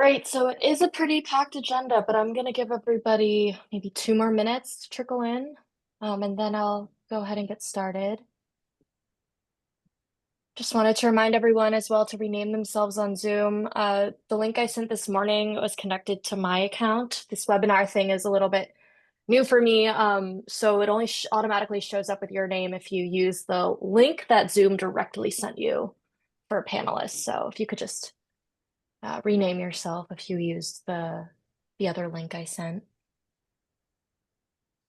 Right, so it is a pretty packed agenda, but I'm gonna give everybody maybe 2 more minutes to trickle in, and then I'll go ahead and get started. Just wanted to remind everyone as well to rename themselves on Zoom. The link I sent this morning was connected to my account. This webinar thing is a little bit new for me, so it only automatically shows up with your name if you use the link that Zoom directly sent you for panelists. So if you could just rename yourself if you used the other link I sent.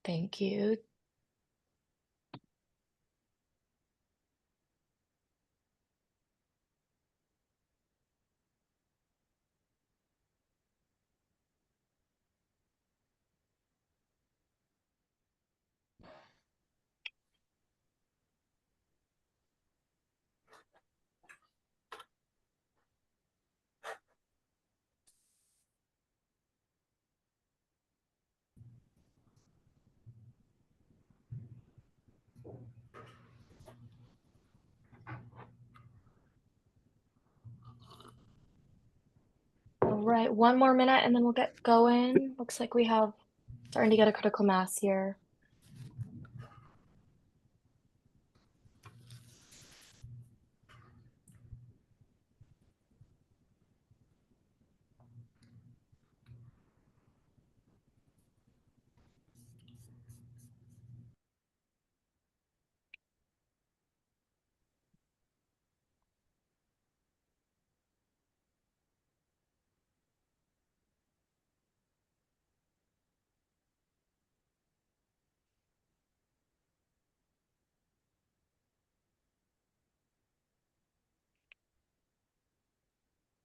Thank you. All right, 1 more minute and then we'll get going. Looks like we have starting to get a critical mass here.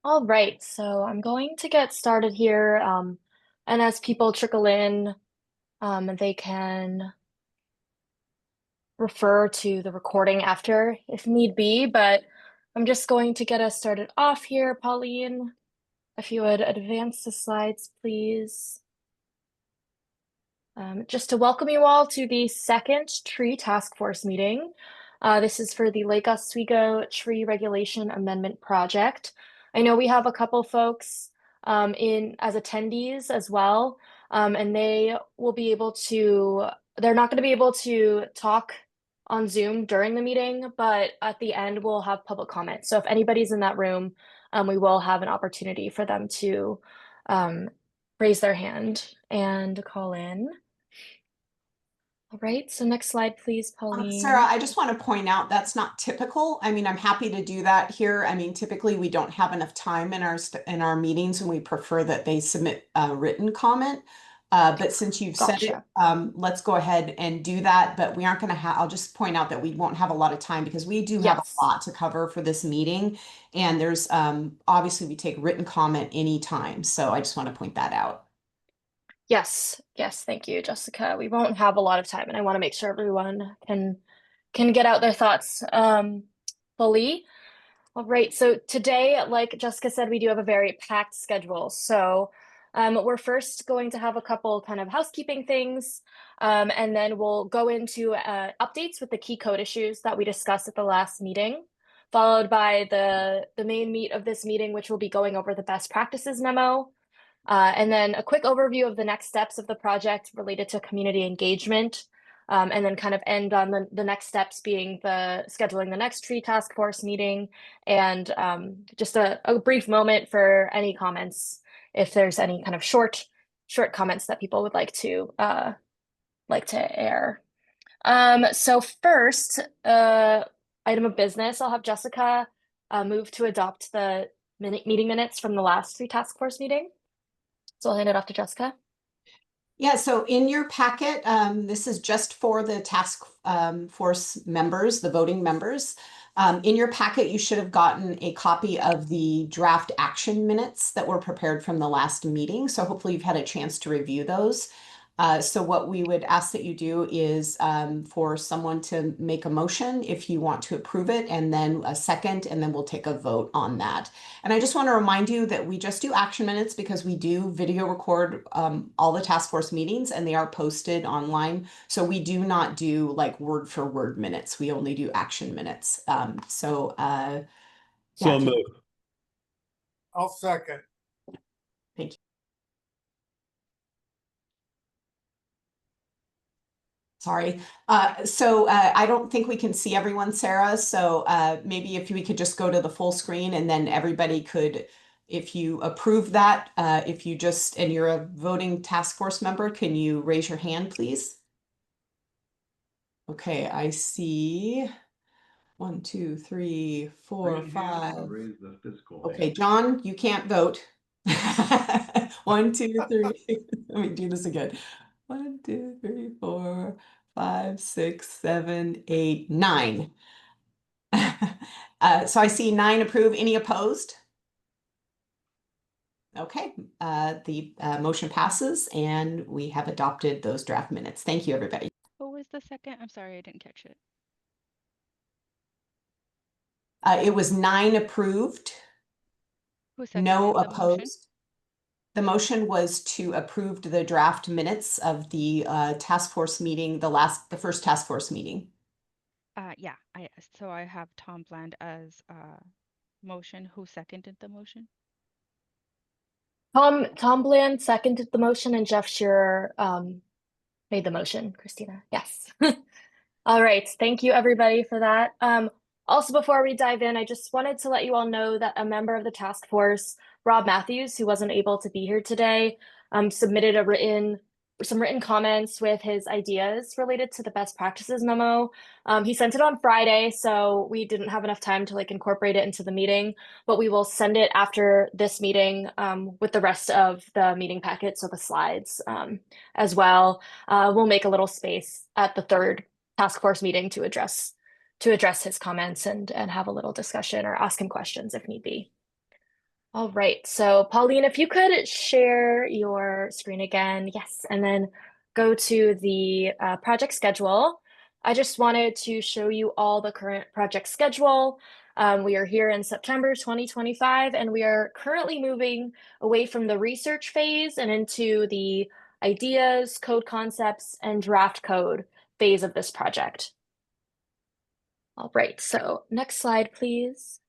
All right, so I'm going to get started here. And as people trickle in, they can refer to the recording after if need be, but I'm just going to get us started off here. Pauline, if you would advance the slides, please. Just to welcome you all to the second tree task force meeting. This is for the Lake Oswego Tree Regulation Amendment Project. I know we have a couple folks in as attendees as well, and they're not going to be able to talk on Zoom during the meeting, but at the end we'll have public comment. So if anybody's in that room, we will have an opportunity for them to um, raise their hand and call in. All right, so next slide, please, Sarah, Pauline. I just want to point out that's not typical. I mean, I'm happy to do that here. I mean, typically we don't have enough time in our meetings, and we prefer that they submit a written comment. But since you've said it, Gotcha. let's go ahead and do that. But we aren't going to have. I'll just point out that we won't have a lot of time because we do have a Yes. lot to cover for this meeting, and there's obviously we take written comment anytime. So I just want to point that out. Yes. Yes. Thank you, Jessica. We won't have a lot of time, and I want to make sure everyone can get out their thoughts fully. All right. So today, like Jessica said, we do have a very packed schedule. So we're first going to have a couple kind of housekeeping things, and then we'll go into updates with the key code issues that we discussed at the last meeting, followed by the main meat of this meeting, which will be going over the best practices memo. And then a quick overview of the next steps of the project related to community engagement, and then kind of end on the next steps being the scheduling the next tree task force meeting, and just a brief moment for any comments if there's any kind of short comments that people would like to air. So first, item of business, I'll have Jessica move to adopt the meeting minutes from the last tree task force meeting. So I'll hand it off to Jessica. Yeah, so in your packet, this is just for the task force members, the voting members. In your packet, you should have gotten a copy of the draft action minutes that were prepared from the last meeting. So hopefully you've had a chance to review those. So what we would ask that you do is for someone to make a motion if you want to approve it, and then a second, and then we'll take a vote on that. And I just want to remind you that we just do action minutes because we do video record all the task force meetings, and they are posted online. So we do not do like word for word minutes. We only do action minutes. So yeah, moved. I'll second. Thank you. Sorry. I don't think we can see everyone, Sarah. So maybe if we could just go to the full screen and then everybody could, if you approve that, if you just, and you're a voting task force member, can you raise your hand, please? Okay, I see 1, 2, 3, 4, 5. Okay, John, you can't vote. 1, 2, 3. Let me do this again. 1, 2, 3, 4, 5, 6, 7, 8, 9. So I see 9 approve. Any opposed? Okay, the motion passes and we have adopted those draft minutes. Thank you, everybody. What was the second? I'm sorry, I didn't catch it. It was 9 approved, Who no seconded the motion? opposed. The motion was to approve the draft minutes of the task force meeting, the first task force meeting. Yeah, so I have Tom Bland as motion. Who seconded the motion? Tom Bland seconded the motion and Jeff Shearer made the motion, Christina. Yes. All right. Thank you, everybody, for that. Also, before we dive in, I just wanted to let you all know that a member of the task force, Rob Matthews, who wasn't able to be here today, submitted some written comments with his ideas related to the best practices memo. He sent it on Friday, so we didn't have enough time to incorporate it into the meeting, but we will send it after this meeting with the rest of the meeting packet, so the slides as well. We'll make a little space at the third task force meeting to address his comments and have a little discussion or ask him questions if need be. All right, so Pauline, if you could share your screen again, yes, and then go to the project schedule. I just wanted to show you all the current project schedule. We are here in September 2025, and we are currently moving away from the research phase and into the ideas, code concepts, and draft code phase of this project. All right, so next slide, please.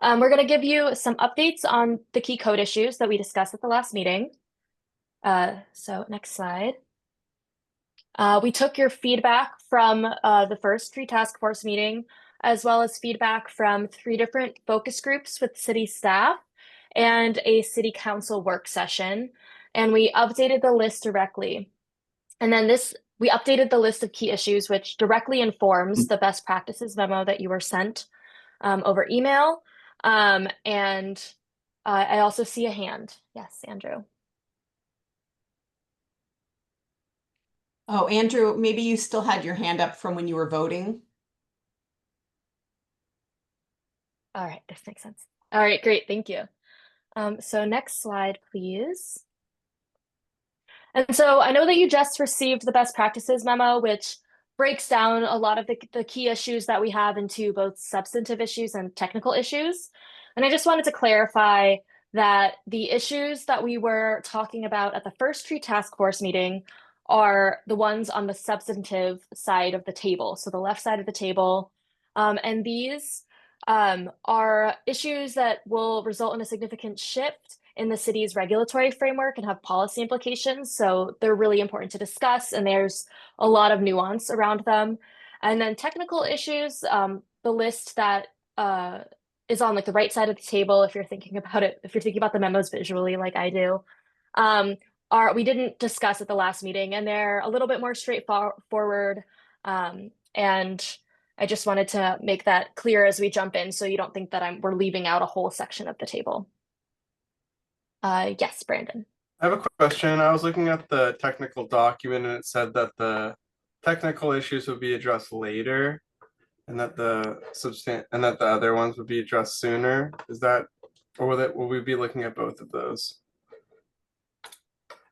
We're going to give you some updates on the key code issues that we discussed at the last meeting. So next slide. We took your feedback from the first tree task force meeting, as well as feedback from 3 different focus groups with city staff and a city council work session, and we updated the list directly. And then we updated the list of key issues, which directly informs the best practices memo that you were sent over email. And I also see a hand. Yes, Andrew. Oh, Andrew, maybe you still had your hand up from when you were voting. All right, this makes sense. All right, great, thank you. So next slide, please. And so I know that you just received the best practices memo, which breaks down a lot of the key issues that we have into both substantive issues and technical issues. And I just wanted to clarify that the issues that we were talking about at the first tree task force meeting are the ones on the substantive side of the table, so the left side of the table. And these are issues that will result in a significant shift in the city's regulatory framework and have policy implications. So they're really important to discuss, and there's a lot of nuance around them. And then technical issues, the list that is on the right side of the table, if you're thinking about it, if you're thinking about the memos visually like I do, we didn't discuss at the last meeting, and they're a little bit more straightforward. And I just wanted to make that clear as we jump in, so you don't think that we're leaving out a whole section of the table. Yes, Brandon. I have a question. I was looking at the technical document and it said that the technical issues would be addressed later and that the other ones would be addressed sooner. Is that, or will we be looking at both of those?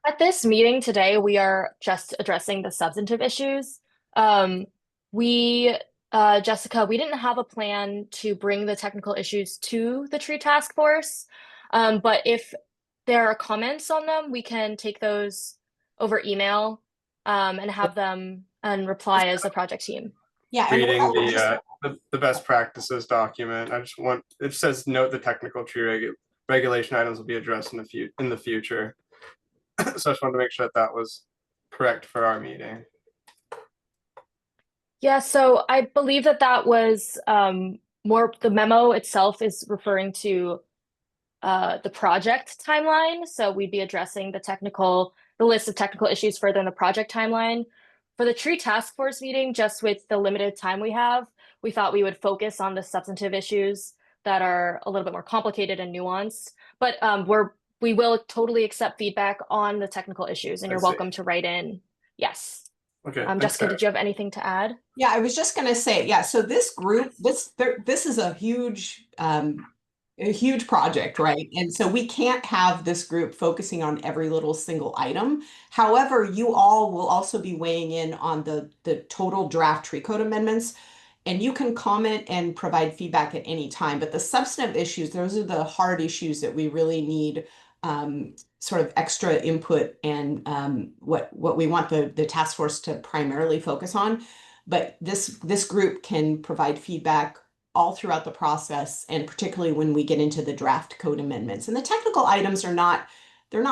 At this meeting today, we are just addressing the substantive issues. Jessica, we didn't have a plan to bring the technical issues to the tree task force. But if there are comments on them, we can take those over email and have them and reply as the project team. Yeah, reading the best practices document. It says note the technical tree regulation items will be addressed in the future. So I just wanted to make sure that that was correct for our meeting. Yeah, so I believe that that was more the memo itself is referring to the project timeline. So we'd be addressing the list of technical issues further in the project timeline. For the tree task force meeting, just with the limited time we have, we thought we would focus on the substantive issues that are a little bit more complicated and nuanced. But we will totally accept feedback on the technical issues, and I you're see. welcome to write in. Yes. Okay, thanks, Jessica, Sarah. did you have anything to add? Yeah, I was just going to say, yeah, so this group, this is a huge project, right? And so we can't have this group focusing on every little single item. However, you all will also be weighing in on the total draft tree code amendments, and you can comment and provide feedback at any time. But the substantive issues, those are the hard issues that we really need sort of extra input and what we want the task force to primarily focus on. But this group can provide feedback all throughout the process, and particularly when we get into the draft code amendments. And the technical items are they're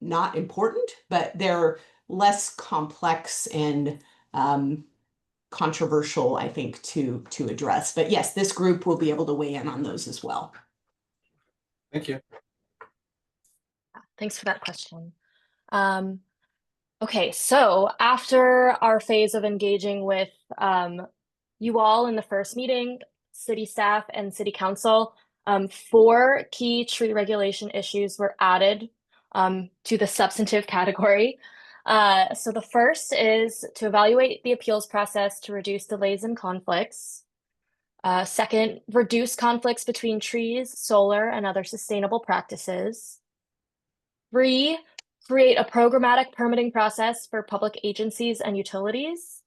not important, but they're less complex and controversial, I think, to address. But yes, this group will be able to weigh in on those as well. Thank you. Thanks for that question. Okay, so after our phase of engaging with you all in the first meeting, city staff and city council, 4 key tree regulation issues were added to the substantive category. So the first is to evaluate the appeals process to reduce delays and conflicts. Second, reduce conflicts between trees, solar, and other sustainable practices. 3, create a programmatic permitting process for public agencies and utilities.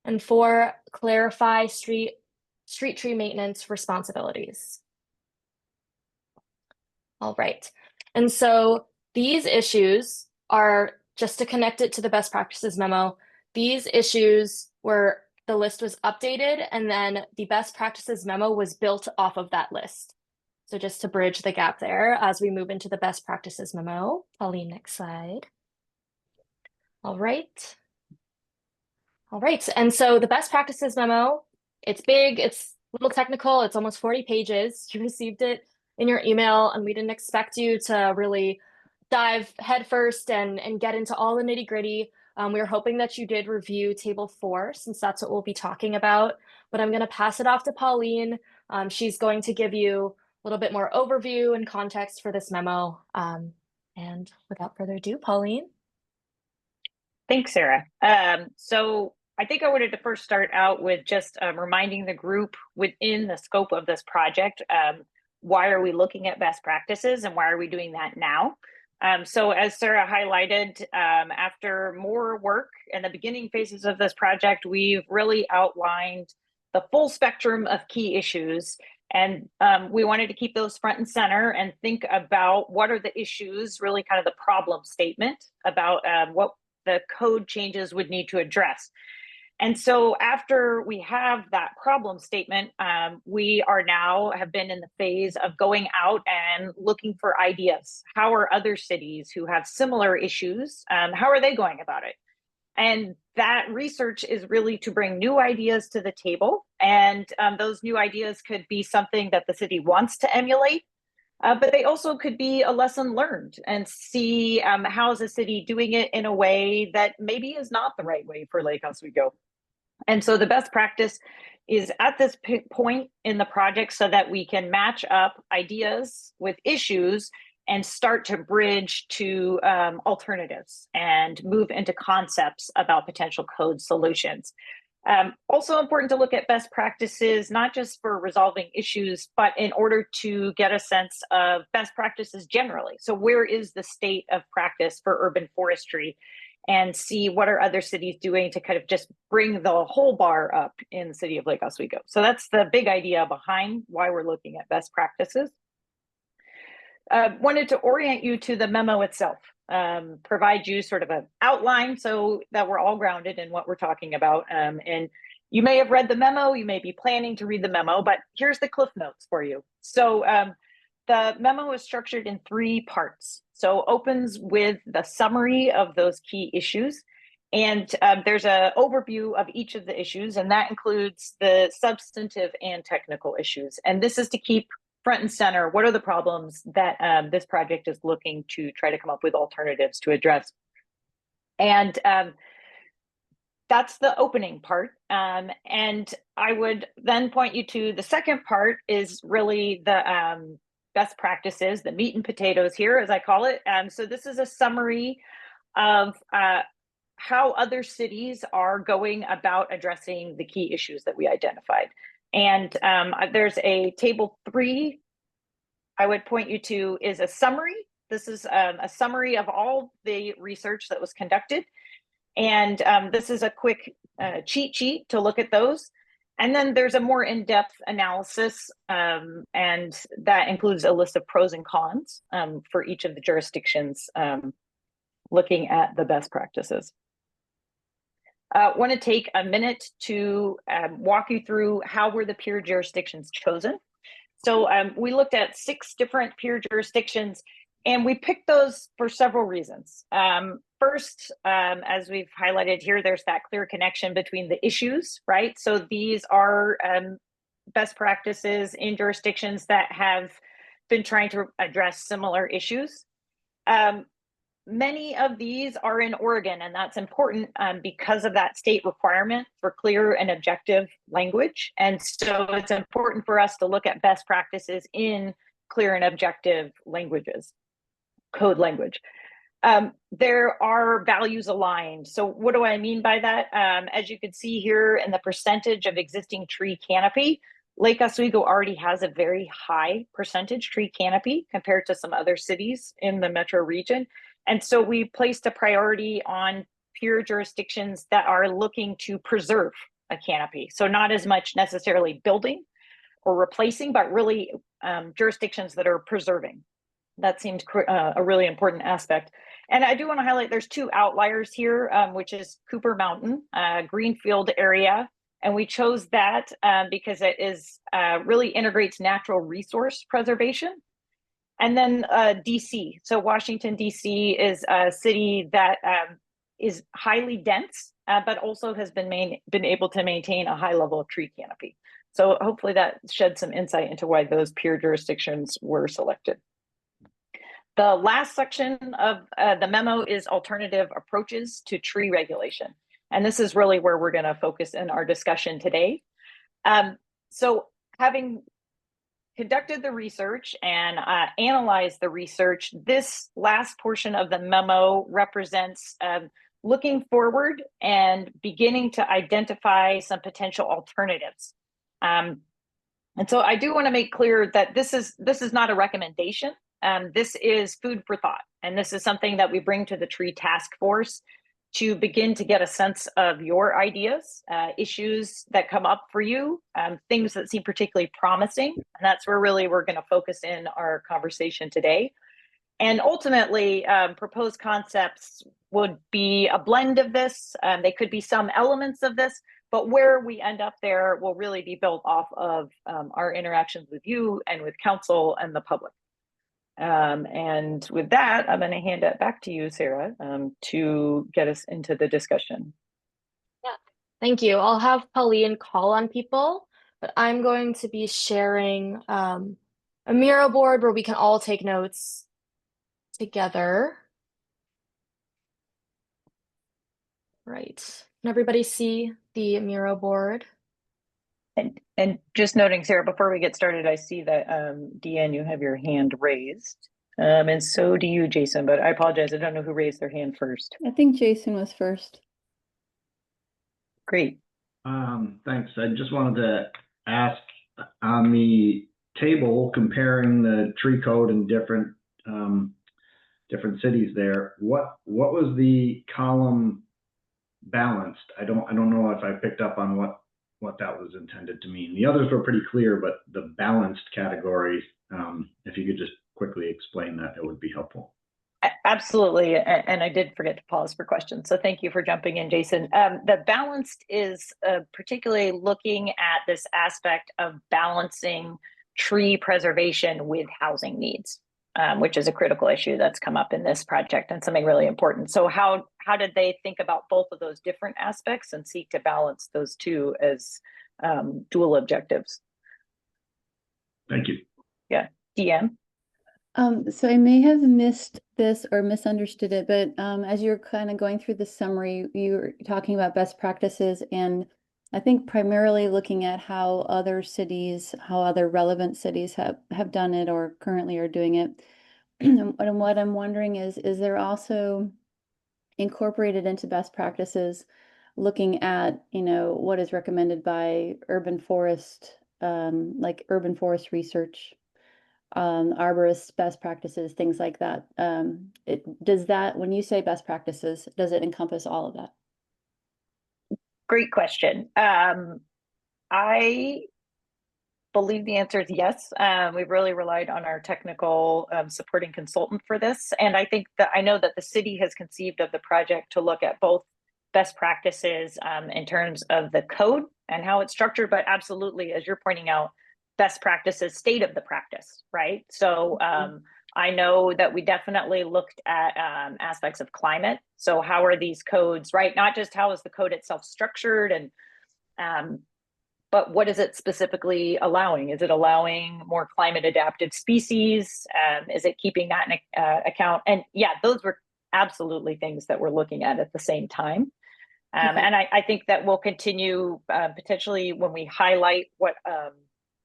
And 4, clarify street tree maintenance responsibilities. All right. And so these issues are, just to connect it to the best practices memo, these issues were, the list was updated, and then the best practices memo was built off of that list. So just to bridge the gap there as we move into the best practices memo. Pauline, next slide. All right. All right. And so the best practices memo, it's big, it's a little technical, it's almost 40 pages. You received it in your email, and we didn't expect you to really dive headfirst and get into all the nitty gritty. We were hoping that you did review table 4, since that's what we'll be talking about. But I'm going to pass it off to Pauline. She's going to give you a little bit more overview and context for this memo. And without further ado, Pauline. Thanks, Sarah. So I think I wanted to first start out with just reminding the group within the scope of this project, why are we looking at best practices and why are we doing that now? So as Sarah highlighted, after more work in the beginning phases of this project, we've really outlined the full spectrum of key issues. And we wanted to keep those front and center and think about what are the issues, really kind of the problem statement about what the code changes would need to address. And so after we have that problem statement, we are now have been in the phase of going out and looking for ideas. How are other cities who have similar issues, how are they going about it? And that research is really to bring new ideas to the table. And those new ideas could be something that the city wants to emulate, but they also could be a lesson learned and see how is a city doing it in a way that maybe is not the right way for Lake Oswego. And so the best practice is at this point in the project so that we can match up ideas with issues and start to bridge to alternatives and move into concepts about potential code solutions. Also important to look at best practices, not just for resolving issues, but in order to get a sense of best practices generally. So where is the state of practice for urban forestry, and see what are other cities doing to kind of just bring the whole bar up in the city of Lake Oswego. So that's the big idea behind why we're looking at best practices. Wanted to orient you to the memo itself, provide you sort of an outline so that we're all grounded in what we're talking about. And you may have read the memo, you may be planning to read the memo, but here's the cliff notes for you. So the memo is structured in 3 parts. So opens with the summary of those key issues. And there's an overview of each of the issues, and that includes the substantive and technical issues. And this is to keep front and center what are the problems that this project is looking to try to come up with alternatives to address. And that's the opening part. And I would then point you to the second part is really the best practices, the meat and potatoes here, as I call it. So this is a summary of how other cities are going about addressing the key issues that we identified. And there's a table 3 I would point you to is a summary. This is a summary of all the research that was conducted. And this is a quick cheat sheet to look at those. And then there's a more in-depth analysis, and that includes a list of pros and cons for each of the jurisdictions, looking at the best practices. Want to take a minute to walk you through how were the peer jurisdictions chosen. So we looked at 6 different peer jurisdictions, and we picked those for several reasons. First, as we've highlighted here, there's that clear connection between the issues, right? So these are best practices in jurisdictions that have been trying to address similar issues. Many of these are in Oregon, and that's important because of that state requirement for clear and objective language. And so it's important for us to look at best practices in clear and objective languages, code language. There are values aligned. So what do I mean by that? As you can see here in the percentage of existing tree canopy, Lake Oswego already has a very high percentage tree canopy compared to some other cities in the metro region. And so we placed a priority on peer jurisdictions that are looking to preserve a canopy. So not as much necessarily building or replacing, but really jurisdictions that are preserving. That seems a really important aspect. And I do want to highlight there's 2 outliers here, which is Cooper Mountain, Greenfield area. And we chose that because it is really integrates natural resource preservation. And then DC. So Washington, DC is a city that is highly dense, but also has been able to maintain a high level of tree canopy. So hopefully that sheds some insight into why those peer jurisdictions were selected. The last section of the memo is alternative approaches to tree regulation. And this is really where we're going to focus in our discussion today. So having conducted the research and analyzed the research, this last portion of the memo represents looking forward and beginning to identify some potential alternatives. And so I do want to make clear that this is not a recommendation. This is food for thought. And this is something that we bring to the tree task force to begin to get a sense of your ideas, issues that come up for you, things that seem particularly promising. And that's where really we're going to focus in our conversation today. And ultimately, proposed concepts would be a blend of this. They could be some elements of this, but where we end up there will really be built off of our interactions with you and with council and the public. And with that, I'm going to hand it back to you, Sarah, to get us into the discussion. Yeah, thank you. I'll have Pauline call on people, but I'm going to be sharing a Miro board where we can all take notes together. Right. Can everybody see the Miro board? And just noting, Sarah, before we get started, I see that Deanne, you have your hand raised. And so do you, Jason, but I apologize. I don't know who raised their hand first. I think Jason was first. Great. Thanks. I just wanted to ask on the table comparing the tree code in different cities there, what was the column balanced? I don't know if I picked up on what that was intended to mean. The others were pretty clear, but the balanced category, if you could just quickly explain that, it would be helpful. Absolutely. And I did forget to pause for questions. So thank you for jumping in, Jason. The balanced is particularly looking at this aspect of balancing tree preservation with housing needs, which is a critical issue that's come up in this project and something really important. So how did they think about both of those different aspects and seek to balance those two as dual objectives? Thank you. Yeah, DM. So I may have missed this or misunderstood it, but as you're kind of going through the summary, you were talking about best practices, and I think primarily looking at how other cities, how other relevant cities have done it or currently are doing it. And what I'm wondering is there also incorporated into best practices looking at, what is recommended by urban forest, like urban forest research, arborist best practices, things like that. Does that, when you say best practices, does it encompass all of that? Great question. I believe the answer is yes. We've really relied on our technical supporting consultant for this. And I think that I know that the city has conceived of the project to look at both best practices in terms of the code and how it's structured, but absolutely, as you're pointing out, best practices, state of the practice, right? So I know that we definitely looked at aspects of climate. So how are these codes, right? Not just how is the code itself structured, and but what is it specifically allowing? Is it allowing more climate adapted species? Is it keeping that in account? And yeah, those were absolutely things that we're looking at the same time. And I think that we'll continue potentially when we highlight what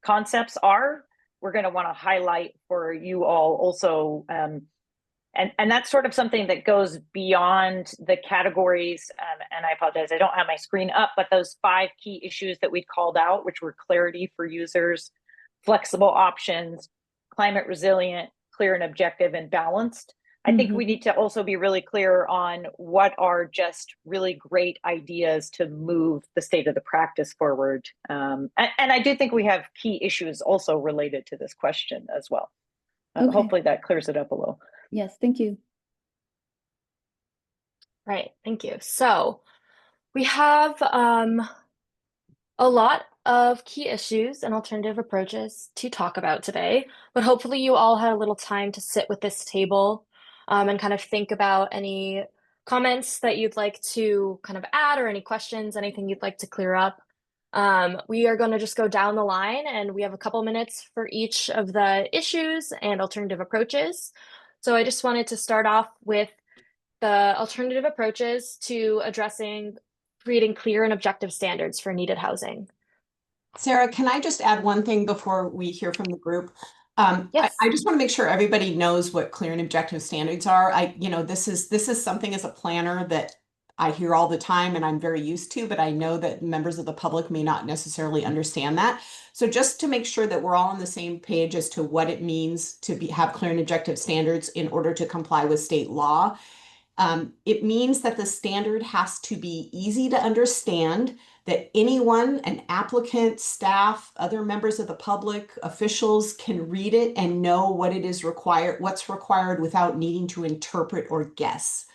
concepts are, we're going to want to highlight for you all also. And that's sort of something that goes beyond the categories. And I apologize, I don't have my screen up, but those 5 key issues that we called out, which were clarity for users, flexible options, climate resilient, clear and objective, and balanced. I think we need to also be really clear on what are just really great ideas to move the state of the practice forward. And I do think we have key issues also related to this question as well. Okay. Hopefully that clears it up a little. Yes, thank you. Right, thank you. So we have a lot of key issues and alternative approaches to talk about today, but hopefully you all had a little time to sit with this table and kind of think about any comments that you'd like to kind of add, or any questions, anything you'd like to clear up. We are going to just go down the line, and we have a couple minutes for each of the issues and alternative approaches. So I just wanted to start off with the alternative approaches to addressing creating clear and objective standards for needed housing. Sarah, can I just add one thing before we hear from the group? Yes. I just want to make sure everybody knows what clear and objective standards are. This is something as a planner that I hear all the time and I'm very used to, but I know that members of the public may not necessarily understand that. So just to make sure that we're all on the same page as to what it means to have clear and objective standards in order to comply with state law. It means that the standard has to be easy to understand, that anyone, an applicant, staff, other members of the public, officials can read it and know what it is required, what's required without needing to interpret or guess.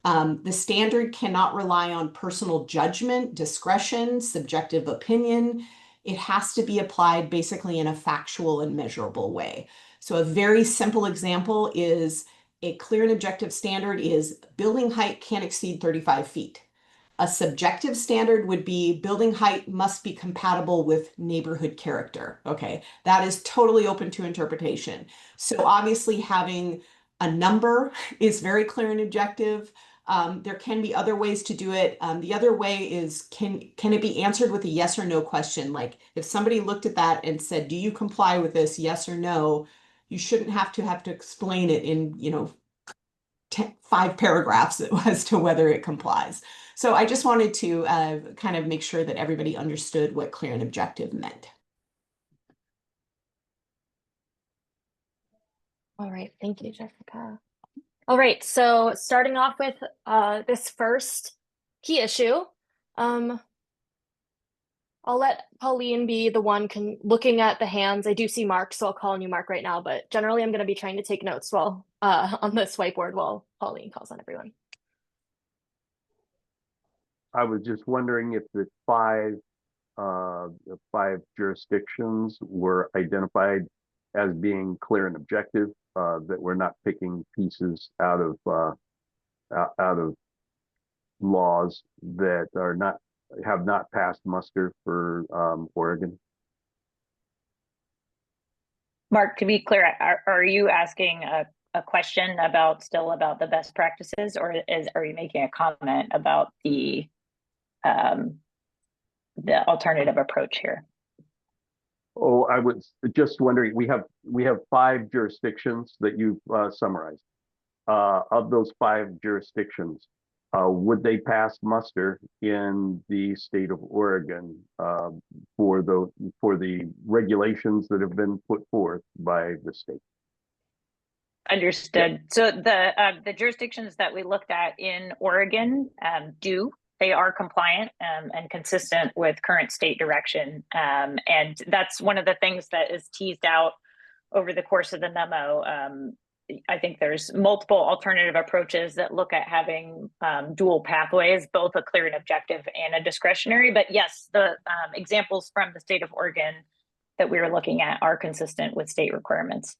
The standard cannot rely on personal judgment, discretion, subjective opinion. It has to be applied basically in a factual and measurable way. So a very simple example is a clear and objective standard is building height can't exceed 35 feet. A subjective standard would be building height must be compatible with neighborhood character. Okay, that is totally open to interpretation. So obviously having a number is very clear and objective. There can be other ways to do it. The other way is, can it be answered with a yes or no question? Like if somebody looked at that and said, do you comply with this, yes or no? You shouldn't have to explain it in, 5 paragraphs as to whether it complies. So I just wanted to kind of make sure that everybody understood what clear and objective meant. All right, thank you, Jessica. All right, so starting off with this first key issue, I'll let Pauline be the one looking at the hands. I do see Mark, so I'll call on you, Mark, right now, but generally I'm going to be trying to take notes while on this whiteboard while Pauline calls on everyone. I was just wondering if the 5 the 5 jurisdictions were identified as being clear and objective, that we're not picking pieces out of laws that have not passed muster for Oregon. Mark, to be clear, are you asking a question about the best practices, or are you making a comment about the alternative approach here? Oh, I was just wondering, we have 5 jurisdictions that you've summarized. Of those 5 jurisdictions, would they pass muster in the state of Oregon for the regulations that have been put forth by the state? Understood. So the jurisdictions that we looked at in Oregon they are compliant and consistent with current state direction. And that's one of the things that is teased out over the course of the memo. I think there's multiple alternative approaches that look at having dual pathways, both a clear and objective and a discretionary. But yes, the examples from the state of Oregon that we were looking at are consistent with state requirements.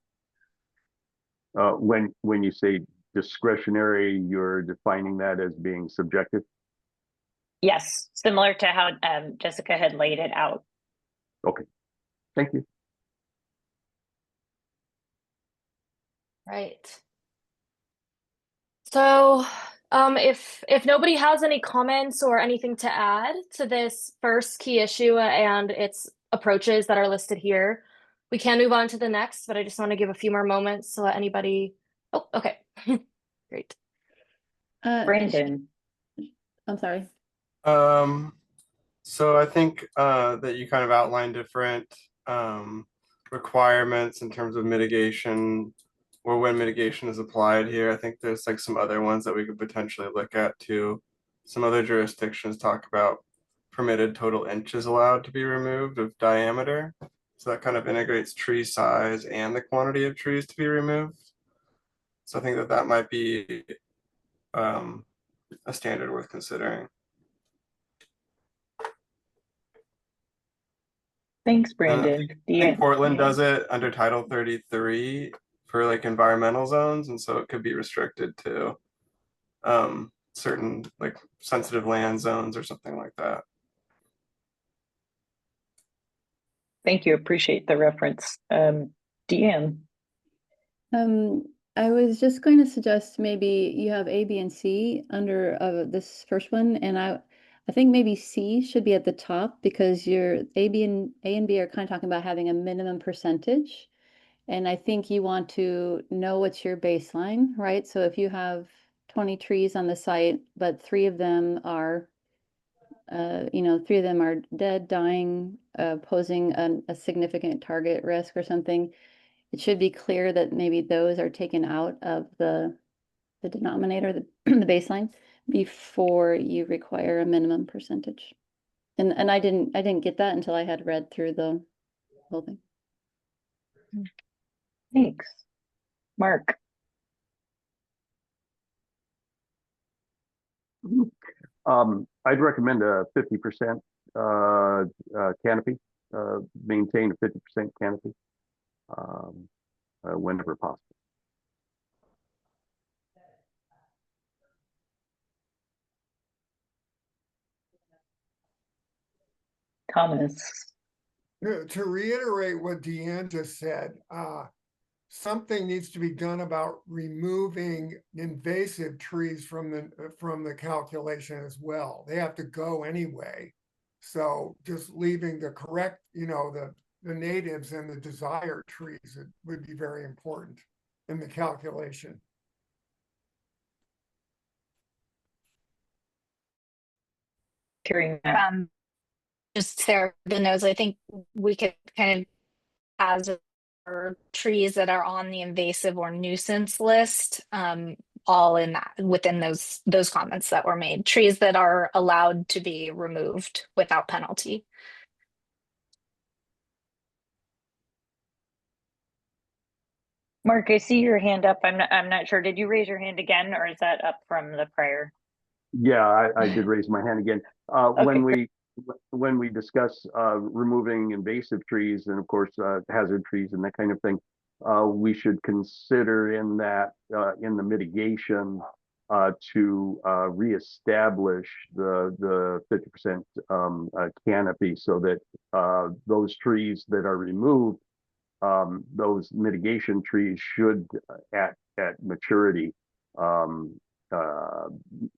When you say discretionary, you're defining that as being subjective? Yes, similar to how Jessica had laid it out. Okay, thank you. Right. So, if nobody has any comments or anything to add to this first key issue and its approaches that are listed here, we can move on to the next, but I just want to give a few more moments to let anybody. Oh, okay. Great. Brandon. I'm sorry. So I think that you kind of outlined different requirements in terms of mitigation or when mitigation is applied here. I think there's like some other ones that we could potentially look at too. Some other jurisdictions talk about permitted total inches allowed to be removed of diameter. So that kind of integrates tree size and the quantity of trees to be removed. So I think that that might be a standard worth considering. Thanks, Brandon. I think Portland does it under Title 33 for like environmental zones, and so it could be restricted to certain like sensitive land zones or something like that. Thank you. Appreciate the reference. Deanne. I was just going to suggest maybe you have A, B, and C under this first one, and I think maybe C should be at the top because your A and B are kind of talking about having a minimum percentage, and I think you want to know what's your baseline, right? So if you have 20 trees on the site, but 3 of them are, 3 of them are dead, dying, posing a significant target risk or something, it should be clear that maybe those are taken out of the denominator, the baseline, before you require a minimum percentage. And I didn't get that until I had read through the whole thing. Thanks. Mark. I'd recommend a 50% canopy, maintain a 50% canopy whenever possible. Thomas. To reiterate what Deanne just said, something needs to be done about removing invasive trees from the calculation as well. They have to go anyway. So just leaving the correct, the natives and the desired trees, it would be very important in the calculation. Hearing that. Just Sarah knows, I think we could kind of as trees that are on the invasive or nuisance list, all in that within those comments that were made. Trees that are allowed to be removed without penalty. Mark, I see your hand up. I'm not sure. Did you raise your hand again, or is that up from the prior? Yeah, I did raise my hand again. Okay, when we discuss removing invasive trees and of course hazard trees and that kind of thing, we should consider in that in the mitigation to reestablish the 50% canopy so that those trees that are removed, those mitigation trees should at maturity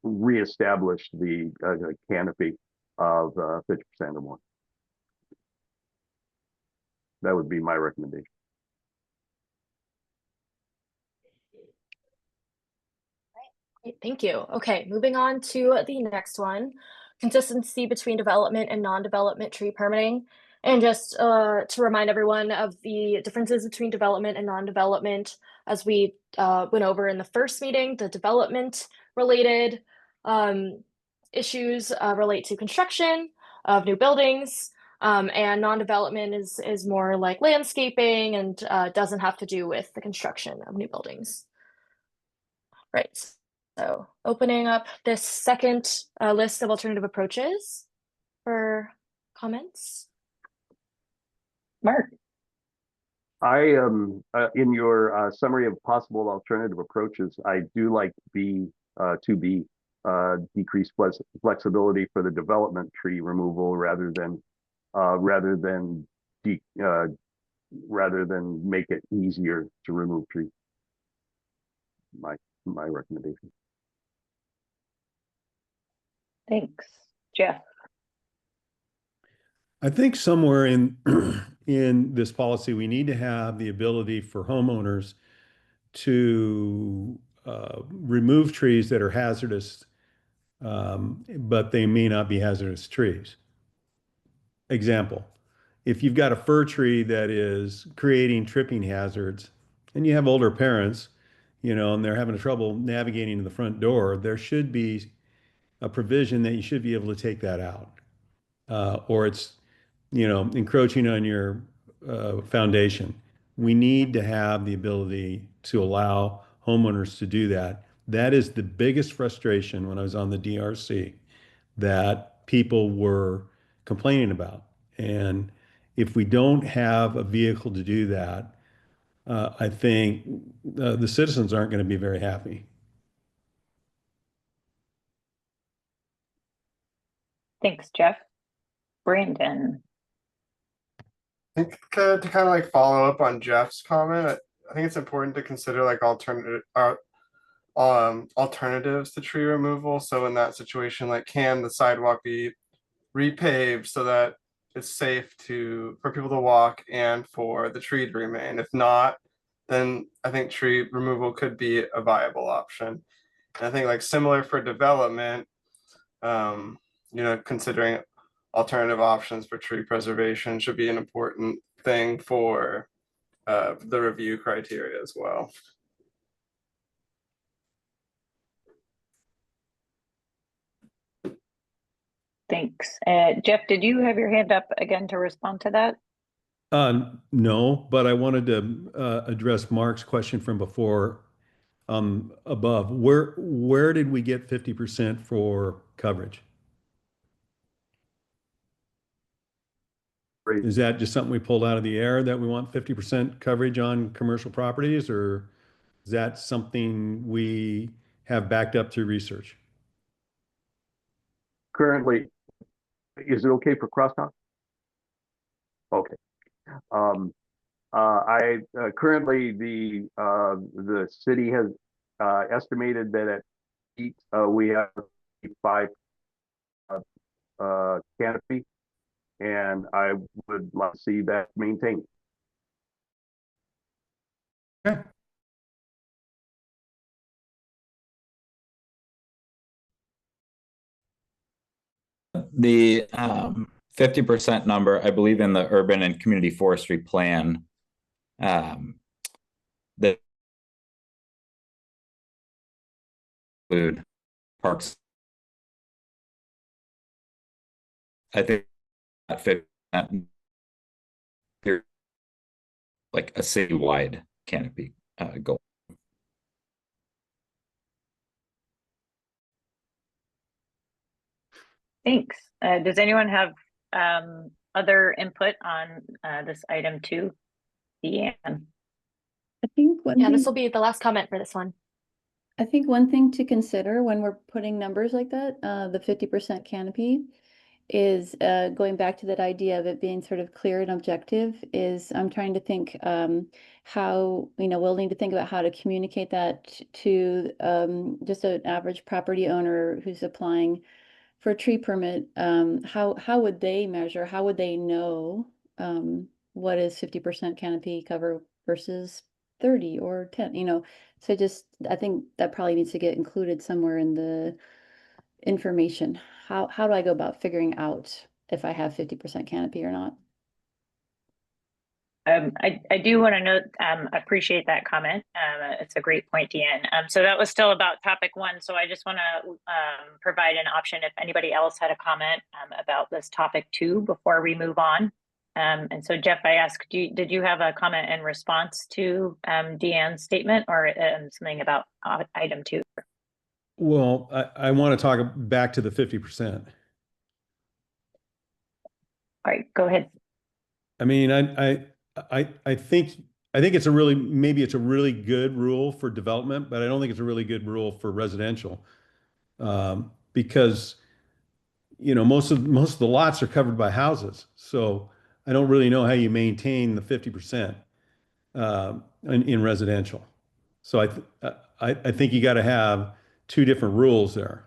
reestablish the canopy of 50% or more. That would be my recommendation. Great, thank you. Okay, moving on to the next one. Consistency between development and non-development tree permitting. And just to remind everyone of the differences between development and non-development, as we went over in the first meeting, the development related issues relate to construction of new buildings, and non-development is more like landscaping and doesn't have to do with the construction of new buildings. Right. So opening up this second list of alternative approaches for comments. Mark. I in your summary of possible alternative approaches, I do like B 2B, decreased flexibility for the development tree removal rather than make it easier to remove trees. My recommendation. Thanks, Jeff. I think somewhere in in this policy, we need to have the ability for homeowners to remove trees that are hazardous, but they may not be hazardous trees. Example, if you've got a fir tree that is creating tripping hazards and you have older parents, and they're having trouble navigating to the front door, there should be a provision that you should be able to take that out. Or it's, encroaching on your foundation. We need to have the ability to allow homeowners to do that. That is the biggest frustration when I was on the DRC that people were complaining about. And if we don't have a vehicle to do that, I think the citizens aren't going to be very happy. Thanks, Jeff. Brandon. I think to kind of like follow up on Jeff's comment, I think it's important to consider like alternatives to tree removal. So in that situation, like can the sidewalk be repaved so that it's safe for people to walk and for the tree to remain? If not, then I think tree removal could be a viable option. And I think like similar for development, considering alternative options for tree preservation should be an important thing for the review criteria as well. Thanks. Jeff, did you have your hand up again to respond to that? No, but I wanted to address Mark's question from before above. Where did we get 50% for coverage? Is that just something we pulled out of the air that we want 50% coverage on commercial properties, or is that something we have backed up through research? Currently, is it okay for crosstalk? Okay. I currently the city has estimated that at peak we have 5 canopy, and I would like to see that maintained. Okay. The 50% number, I believe, in the urban and community forestry plan, that include parks. I think that 50% like a citywide canopy goal. Thanks. Does anyone have other input on this item 2? Deanne? I think one Yeah, thing, this will be the last comment for this one. I think one thing to consider when we're putting numbers like that, the 50% canopy, is going back to that idea of it being sort of clear and objective. Is I'm trying to think how, we'll need to think about how to communicate that to just an average property owner who's applying for a tree permit. How would they measure? How would they know what is 50% canopy cover versus 30 or 10? So just I think that probably needs to get included somewhere in the information. How do I go about figuring out if I have 50% canopy or not? I do want to note, appreciate that comment. It's a great point, Deanne. So that was still about topic 1. So I just want to provide an option if anybody else had a comment about this topic 2 before we move on. And so Jeff, I asked, did you have a comment in response to Deanne's statement or something about item 2? Well, I want to talk back to the 50%. All right, go ahead. I mean, I think it's maybe it's a really good rule for development, but I don't think it's a really good rule for residential. Because most of the lots are covered by houses. So I don't really know how you maintain the 50% in residential. So I think you got to have two different rules there.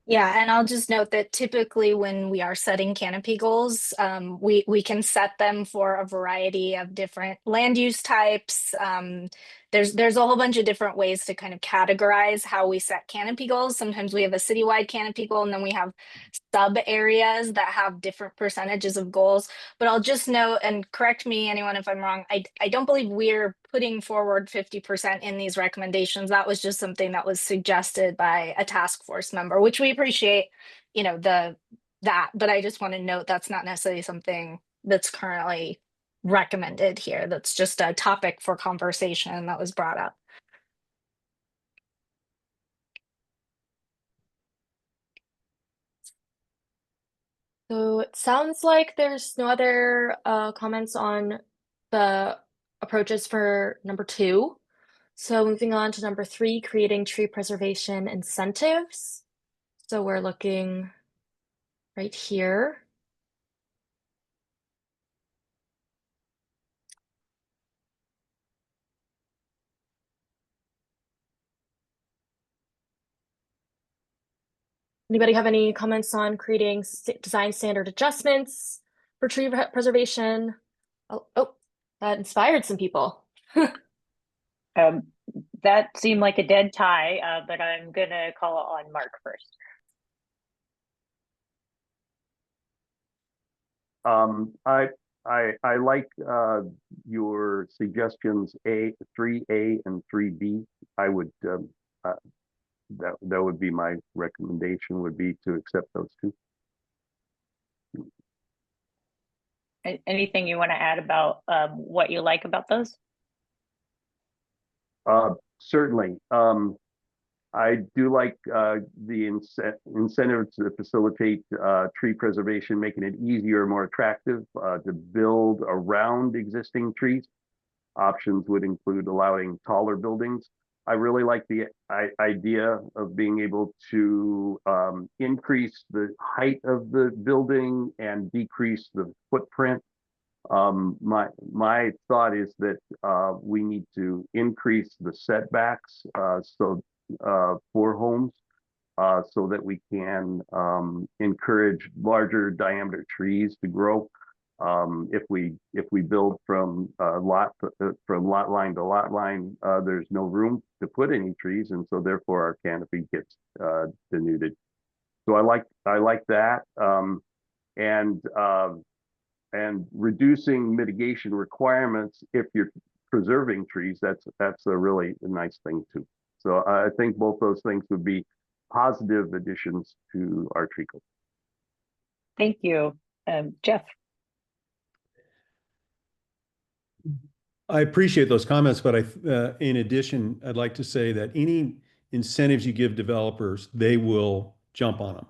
Yeah, and I'll just note that typically when we are setting canopy goals, we can set them for a variety of different land use types. There's a whole bunch of different ways to kind of categorize how we set canopy goals. Sometimes we have a citywide canopy goal, and then we have sub areas that have different percentages of goals. But I'll just note, and correct me anyone if I'm wrong, I don't believe we're putting forward 50% in these recommendations. That was just something that was suggested by a task force member, which we appreciate, but I just want to note that's not necessarily something that's currently recommended here. That's just a topic for conversation that was brought up. So it sounds like there's no other comments on the approaches for number 2. So moving on to number 3, creating tree preservation incentives. So we're looking right here. Anybody have any comments on creating design standard adjustments for tree preservation? Oh, that inspired some people. That seemed like a dead tie, but I'm gonna call on Mark first. I like your suggestions 3A and 3B. I would that would be my recommendation, would be to accept those 2. Anything you want to add about what you like about those? Certainly. I do like the incentives to facilitate tree preservation, making it easier, more attractive to build around existing trees. Options would include allowing taller buildings. I really like the idea of being able to increase the height of the building and decrease the footprint. My thought is that we need to increase the setbacks for homes so that we can encourage larger diameter trees to grow. If we build from lot line to lot line, there's no room to put any trees, and so therefore our canopy gets denuded. So I like that, and reducing mitigation requirements if you're preserving trees. That's a really nice thing too. So I think both those things would be positive additions to our tree code. Thank you, Jeff. I appreciate those comments, but in addition, I'd like to say that any incentives you give developers, they will jump on them.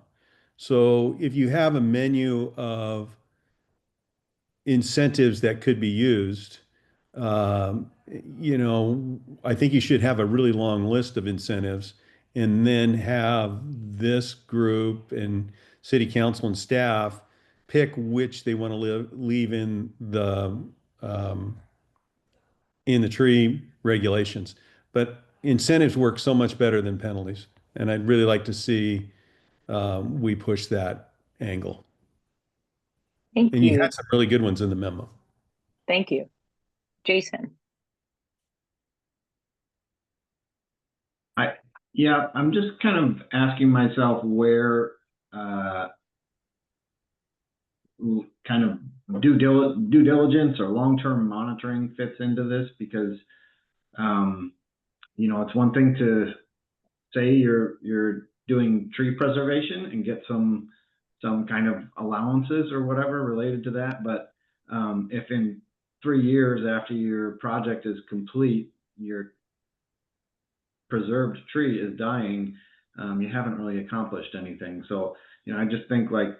So if you have a menu of incentives that could be used, um, I think you should have a really long list of incentives and then have this group and city council and staff pick which they want to leave um, in the tree regulations. But incentives work so much better than penalties. And I'd really like to see we push that angle. Thank And you you. had some really good ones in the memo. Thank you. Jason. Yeah, I'm just kind of asking myself where kind of due diligence or long-term monitoring fits into this, because it's one thing to say you're doing tree preservation and get some kind of allowances or whatever related to that, but if in 3 years after your project is complete, your preserved tree is dying, you haven't really accomplished anything. So, I just think, like,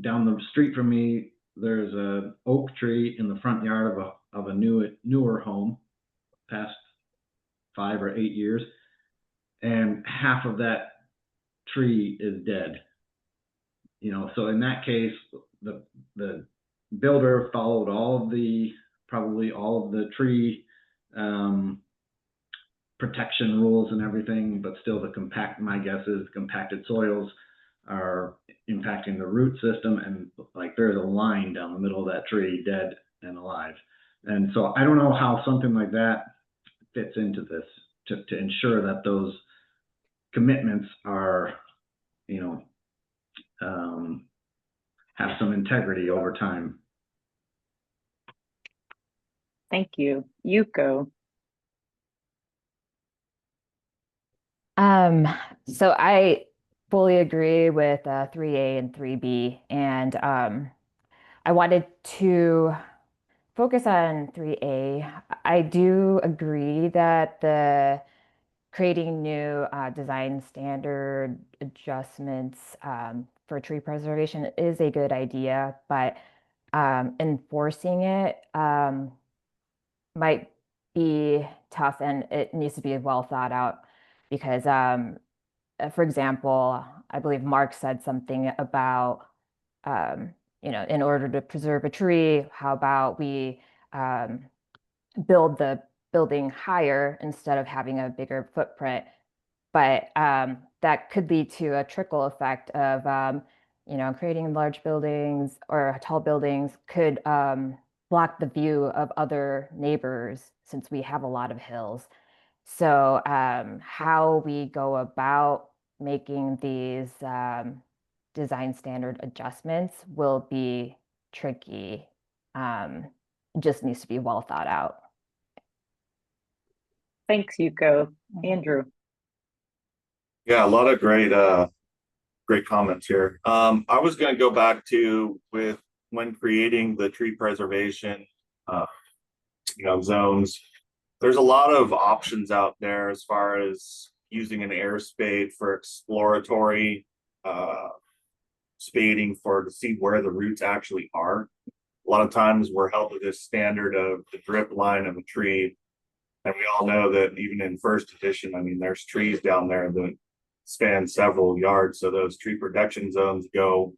down the street from me, there's a oak tree in the front yard of a newer home, past 5 or 8 years, and half of that tree is dead. So in that case, the builder followed probably all of the tree protection rules and everything, but still my guess is compacted soils are impacting the root system, and like there's a line down the middle of that tree, dead and alive. And so I don't know how something like that fits into this to ensure that those commitments are, have some integrity over time. Thank you. Yuko. So I fully agree with 3A and 3B, and I wanted to focus on 3A. I do agree that the creating new design standard adjustments for tree preservation is a good idea, but enforcing it might be tough, and it needs to be well thought out because, for example, I believe Mark said something about, in order to preserve a tree, how about we build the building higher instead of having a bigger footprint? But that could lead to a trickle effect of, creating large buildings or tall buildings could block the view of other neighbors since we have a lot of hills. So how we go about making these design standard adjustments will be tricky. Just needs to be well thought out. Thanks, Yuko. Andrew. Yeah, a lot of great comments here. I was going to go back to with when creating the tree preservation, zones. There's a lot of options out there as far as using an air spade for exploratory spading to see where the roots actually are. A lot of times we're held to this standard of the drip line of a tree. And we all know that even in first edition, there's trees down there that span several yards. So those tree protection zones go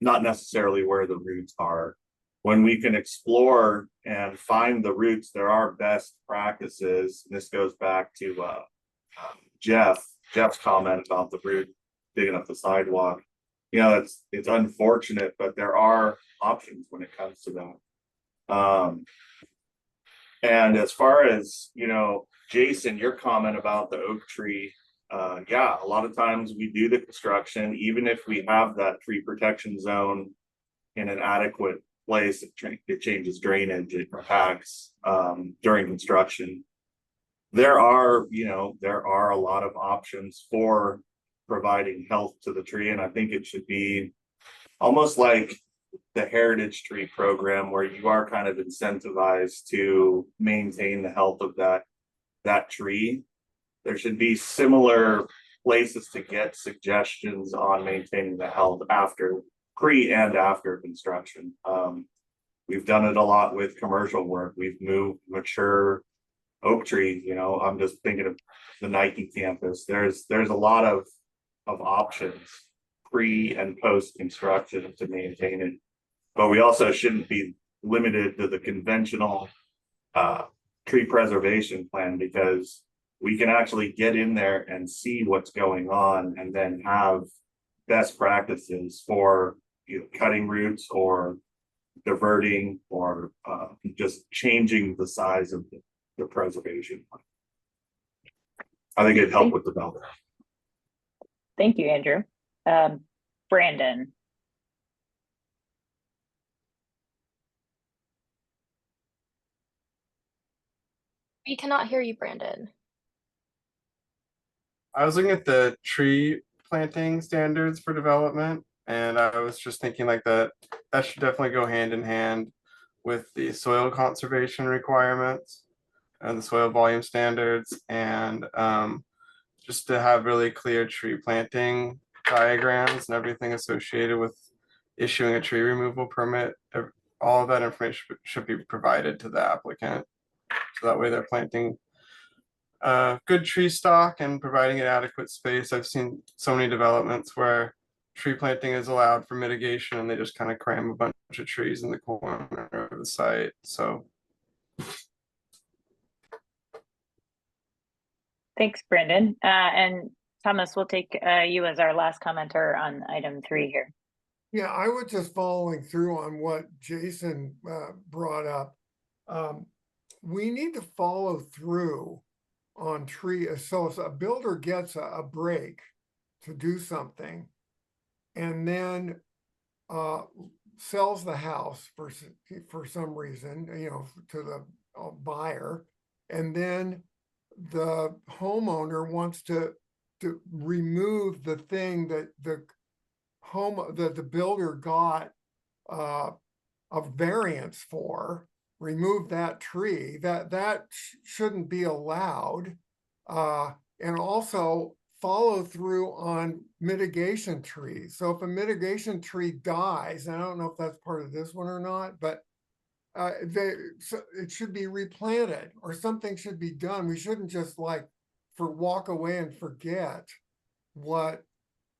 not necessarily where the roots are. When we can explore and find the roots, there are best practices. This goes back to Jeff's comment about the root digging up the sidewalk. It's unfortunate, but there are options when it comes to that. And as far as, Jason, your comment about the oak tree, yeah, a lot of times we do the construction, even if we have that tree protection zone in an adequate place, it changes drainage, it impacts during construction. There are a lot of options for providing health to the tree, and I think it should be almost like the heritage tree program, where you are kind of incentivized to maintain the health of that tree. There should be similar places to get suggestions on maintaining the health after, pre and after construction. We've done it a lot with commercial work. We've moved mature oak trees, you know, I'm just thinking of the Nike campus. There's a lot of options pre and post construction to maintain it. But we also shouldn't be limited to the conventional tree preservation plan, because we can actually get in there and see what's going on and then have best practices for, you know, cutting roots or diverting or just changing the size of the preservation plan. I think it'd help with development. Thank you, Andrew. Brandon. We cannot hear you, Brandon. I was looking at the tree planting standards for development, and I was just thinking like that should definitely go hand in hand with the soil conservation requirements and the soil volume standards, and just to have really clear tree planting diagrams and everything associated with issuing a tree removal permit. All of that information should be provided to the applicant, so that way they're planting good tree stock and providing an adequate space. I've seen so many developments where tree planting is allowed for mitigation and they just kind of cram a bunch of trees in the corner of the site. So Thanks, Brandon. And Thomas, we'll take you as our last commenter on item 3 here. Yeah, I was just following through on what Jason brought up. We need to follow through on tree. So if a builder gets a break to do something and then sells the house for some reason, you know, to the buyer, and then the homeowner wants to remove the thing that the builder got a variance for, remove that tree, that shouldn't be allowed, and also follow through on mitigation trees. So if a mitigation tree dies, and I don't know if that's part of this one or not, but it should be replanted or something should be done. We shouldn't just like walk away and forget what,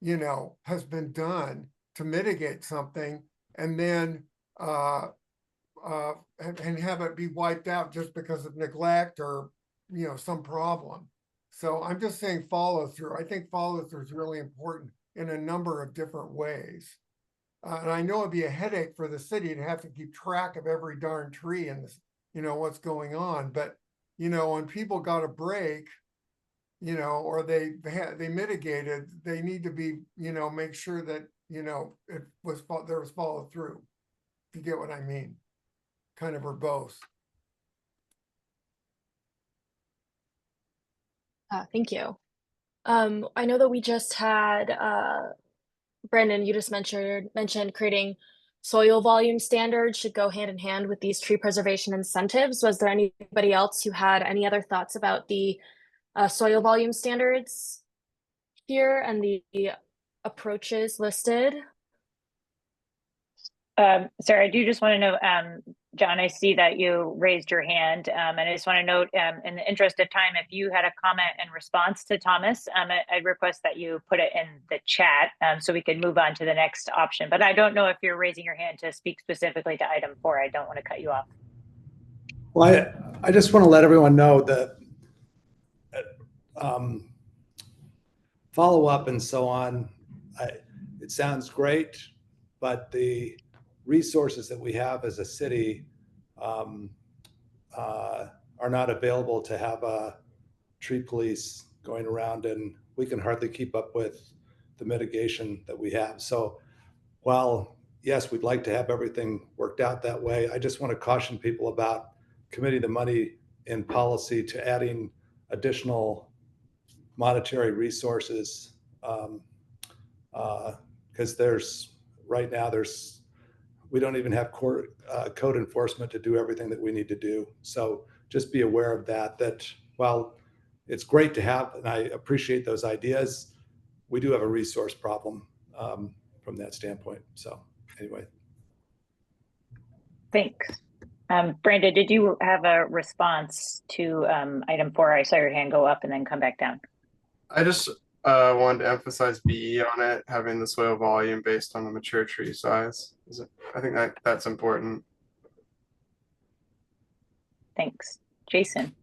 you know, has been done to mitigate something, and then and have it be wiped out just because of neglect or, you know, some problem. So I'm just saying follow through. I think follow through is really important in a number of different ways. And I know it'd be a headache for the city to have to keep track of every darn tree and this, you know, what's going on. But, you know, when people got a break, you know, or they mitigated, they need to be, you know, make sure that, you know, there was follow through. If you get what I mean, kind of verbose. Thank you. I know that we just had Brandon, you just mentioned creating soil volume standards should go hand in hand with these tree preservation incentives. Was there anybody else who had any other thoughts about the soil volume standards here and the approaches listed? Sarah, I do just want to know, John, I see that you raised your hand, and I just want to note, in the interest of time, if you had a comment in response to Thomas, I'd request that you put it in the chat so we can move on to the next option. But I don't know if you're raising your hand to speak specifically to item 4. I don't want to cut you off. Well, I just want to let everyone know that follow up and so on, it sounds great, but the resources that we have as a city are not available to have a tree police going around, and we can hardly keep up with the mitigation that we have. So while, yes, we'd like to have everything worked out that way, I just want to caution people about committing the money in policy to adding additional monetary resources, because right now we don't even have code enforcement to do everything that we need to do. So just be aware of that while it's great to have, and I appreciate those ideas, we do have a resource problem from that standpoint. So anyway. Thanks. Brandon, did you have a response to item 4? I saw your hand go up and then come back down. I just wanted to emphasize BE on it, having the soil volume based on the mature tree size. I think that's important. Thanks. Jason.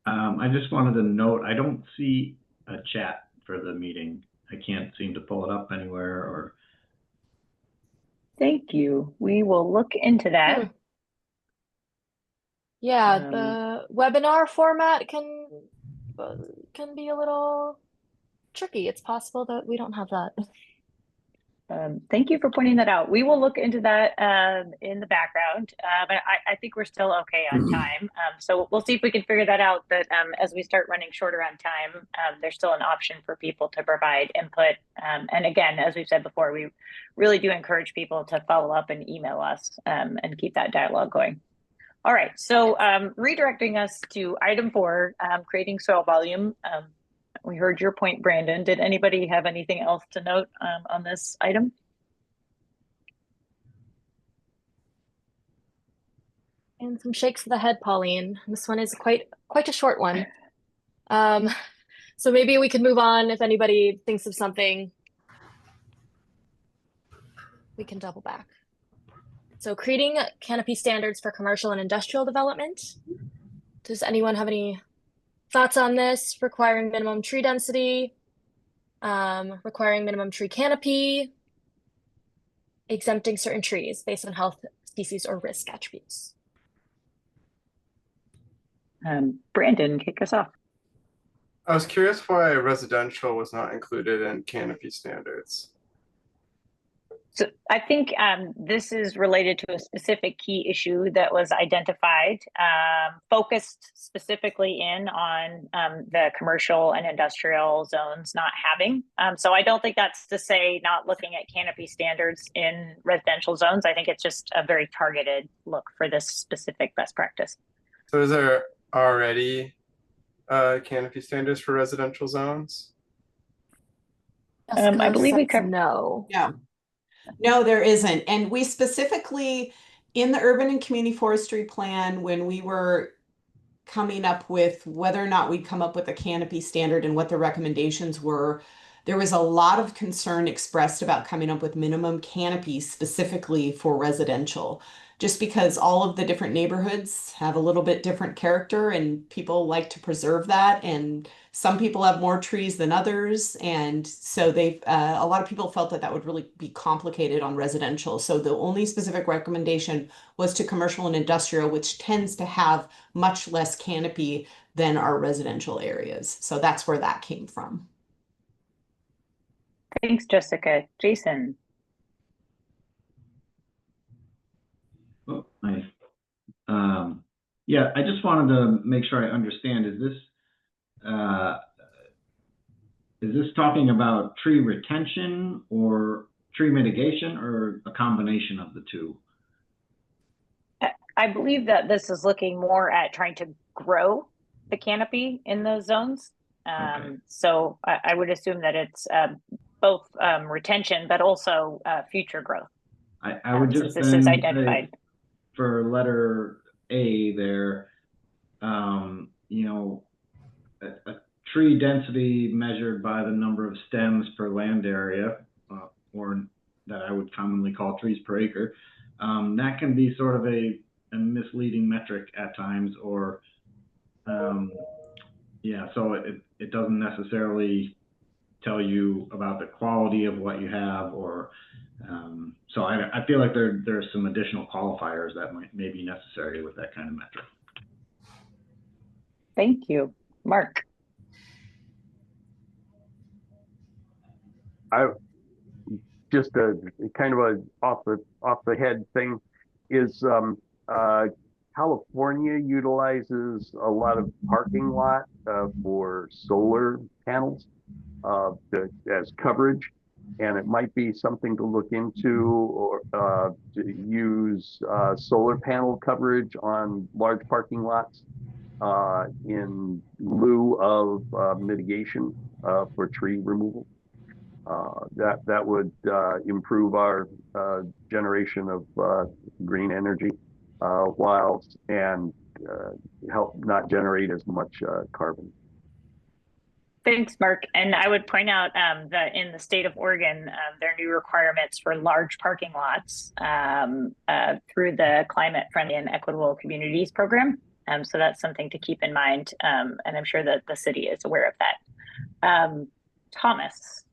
I just wanted to note, I don't see a chat for the meeting. I can't seem to pull it up anywhere or. Thank you. We will look into that. Yeah, the webinar format can be a little tricky. It's possible that we don't have that. Thank you for pointing that out. We will look into that in the background. But I think we're still okay on time. So we'll see if we can figure that out. That as we start running shorter on time, there's still an option for people to provide input. And again, as we've said before, we really do encourage people to follow up and email us and keep that dialogue going. All right, so redirecting us to item 4, creating soil volume. We heard your point, Brandon. Did anybody have anything else to note on this item? And some shakes of the head, Pauline. This one is quite a short one. So maybe we could move on. If anybody thinks of something, we can double back. So creating canopy standards for commercial and industrial development. Does anyone have any thoughts on this? Requiring minimum tree density, requiring minimum tree canopy, exempting certain trees based on health, species, or risk attributes. Brandon, kick us off. I was curious why residential was not included in canopy standards. So I think this is related to a specific key issue that was identified, focused specifically in on the commercial and industrial zones not having. So I don't think that's to say not looking at canopy standards in residential zones. I think it's just a very targeted look for this specific best practice. So is there already canopy standards for residential zones? I believe we covered. No. No, there isn't. And we specifically, in the urban and community forestry plan, when we were coming up with whether or not we'd come up with a canopy standard and what the recommendations were, there was a lot of concern expressed about coming up with minimum canopies specifically for residential, just because all of the different neighborhoods have a little bit different character and people like to preserve that. And some people have more trees than others. And so a lot of people felt that that would really be complicated on residential. So the only specific recommendation was to commercial and industrial, which tends to have much less canopy than our residential areas. So that's where that came from. Thanks, Jessica. Jason. Oh, nice. Yeah, I just wanted to make sure I understand. Is this talking about tree retention or tree mitigation or a combination of the two? I believe that this is looking more at trying to grow the canopy in those zones. Okay. So I would assume that it's both retention, but also future growth. I would just this is identified. For letter A there, you know, a tree density measured by the number of stems per land area, or that I would commonly call trees per acre, that can be sort of a misleading metric at times, or yeah, so it doesn't necessarily tell you about the quality of what you have, or so I feel like there's some additional qualifiers that may be necessary with that kind of metric. Thank you. Mark. I just a kind of a off the head thing is California utilizes a lot of parking lot for solar panels as coverage, and it might be something to look into, or to use solar panel coverage on large parking lots in lieu of mitigation for tree removal. That would improve our generation of green energy whilst and help not generate as much carbon. Thanks, Mark. And I would point out that in the state of Oregon, there are new requirements for large parking lots through the Climate Friendly and Equitable Communities program. So that's something to keep in mind. And I'm sure that the city is aware of that. Thomas.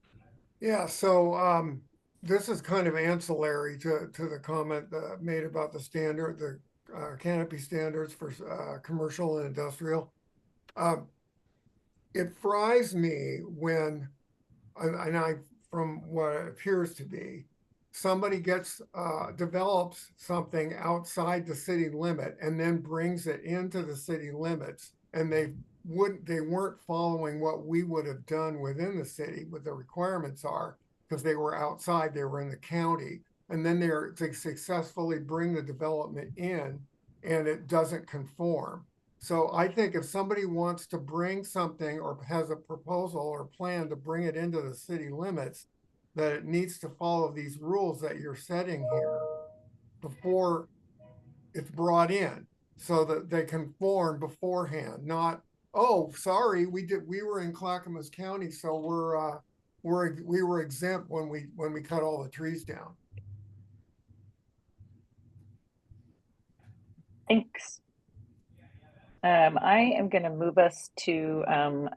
Yeah, so this is kind of ancillary to the comment made about the standard, the canopy standards for commercial and industrial. It fries me when, from what it appears to be, somebody develops something outside the city limit and then brings it into the city limits, and they weren't following what we would have done within the city, what the requirements are, because they were outside, they were in the county, and then they successfully bring the development in and it doesn't conform. So I think if somebody wants to bring something or has a proposal or plan to bring it into the city limits, that it needs to follow these rules that you're setting here before it's brought in, so that they conform beforehand, not, oh, sorry, we were in Clackamas County, so we were exempt when we cut all the trees down. Thanks. I am going to move us to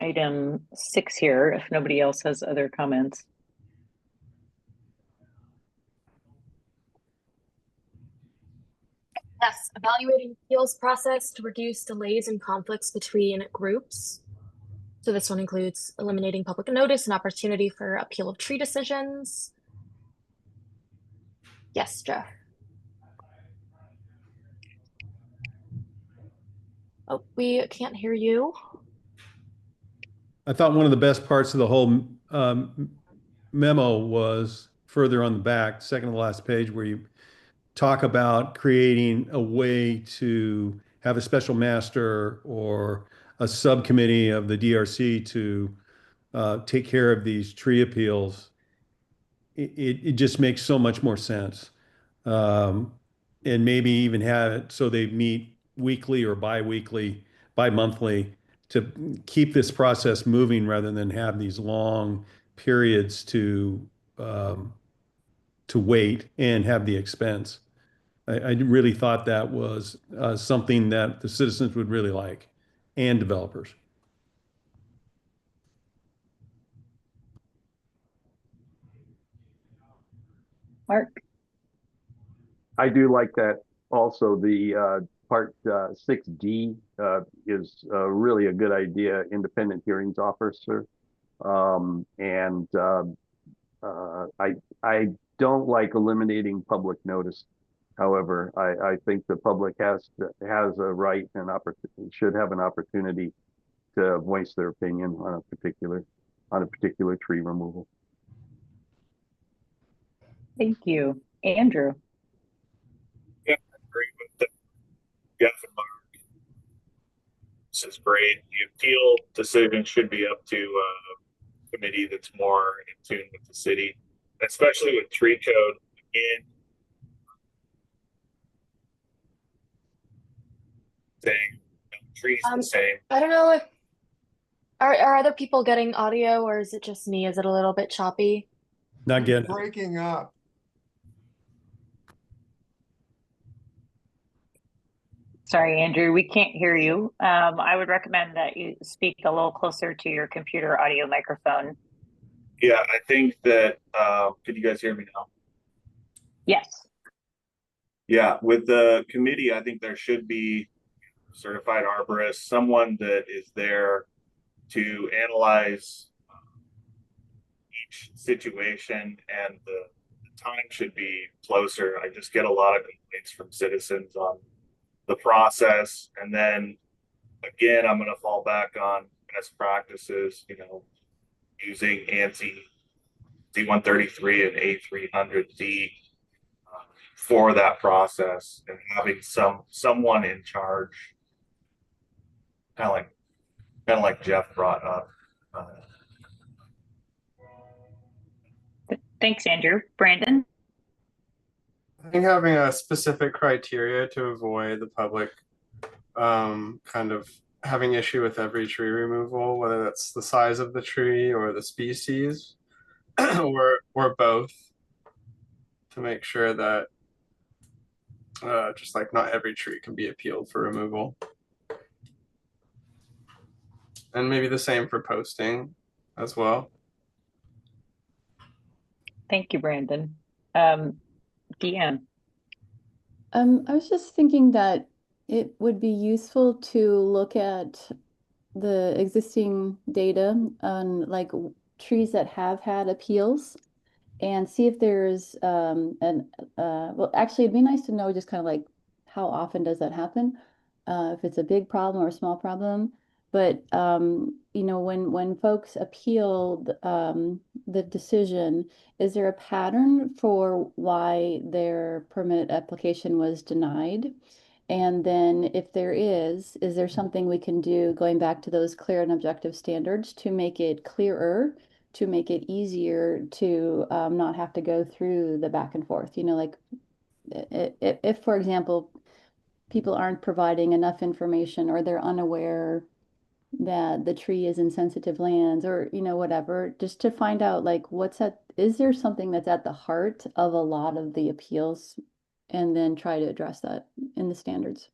item 6 here, if nobody else has other comments. Yes, evaluating appeals process to reduce delays and conflicts between groups. So this one includes eliminating public notice and opportunity for appeal of tree decisions. Yes, Jeff. Oh, we can't hear you. I thought one of the best parts of the whole memo was further on the back, second to the last page, where you talk about creating a way to have a special master or a subcommittee of the DRC to take care of these tree appeals. It just makes so much more sense. And maybe even have it so they meet weekly or bi-weekly, bi-monthly to keep this process moving rather than have these long periods to wait and have the expense. I really thought that was something that the citizens would really like and developers. Mark? I do like that. Also, the part 6D is really a good idea, independent hearings officer. I don't like eliminating public notice. However, I think the public has a right and should have an opportunity to voice their opinion on a particular tree removal. Thank you. Andrew? Yeah, I agree with Jeff and Mark. This is great. The appeal decision should be up to a committee that's more in tune with the city, especially with tree code. Again, saying trees the same. I don't know if are other people getting audio, or is it just me? Is it a little bit choppy? Not getting it. Breaking up. Sorry, Andrew, we can't hear you. I would recommend that you speak a little closer to your computer audio microphone. Yeah, I think that, can you guys hear me now? Yes. Yeah, with the committee, I think there should be certified arborist, someone that is there to analyze each situation, and the time should be closer. I just get a lot of complaints from citizens on the process. And then again, I'm going to fall back on best practices, using ANSI D133 and A300D for that process, and having someone in charge, kind of like Jeff brought up. Thanks, Andrew. Brandon? I think having a specific criteria to avoid the public kind of having issue with every tree removal, whether that's the size of the tree or the species, or both, to make sure that just like not every tree can be appealed for removal. And maybe the same for posting as well. Thank you, Brandon. Deanne? I was just thinking that it would be useful to look at the existing data on like trees that have had appeals and see if there's well, actually it'd be nice to know just kind of like how often does that happen, if it's a big problem or a small problem. But you know, when folks appeal the decision, is there a pattern for why their permit application was denied? And then if there is there something we can do going back to those clear and objective standards to make it clearer, to make it easier to not have to go through the back and forth? You know, like if, for example, people aren't providing enough information or they're unaware that the tree is in sensitive lands or, you know, whatever, just to find out like is there something that's at the heart of a lot of the appeals and then try to address that in the standards.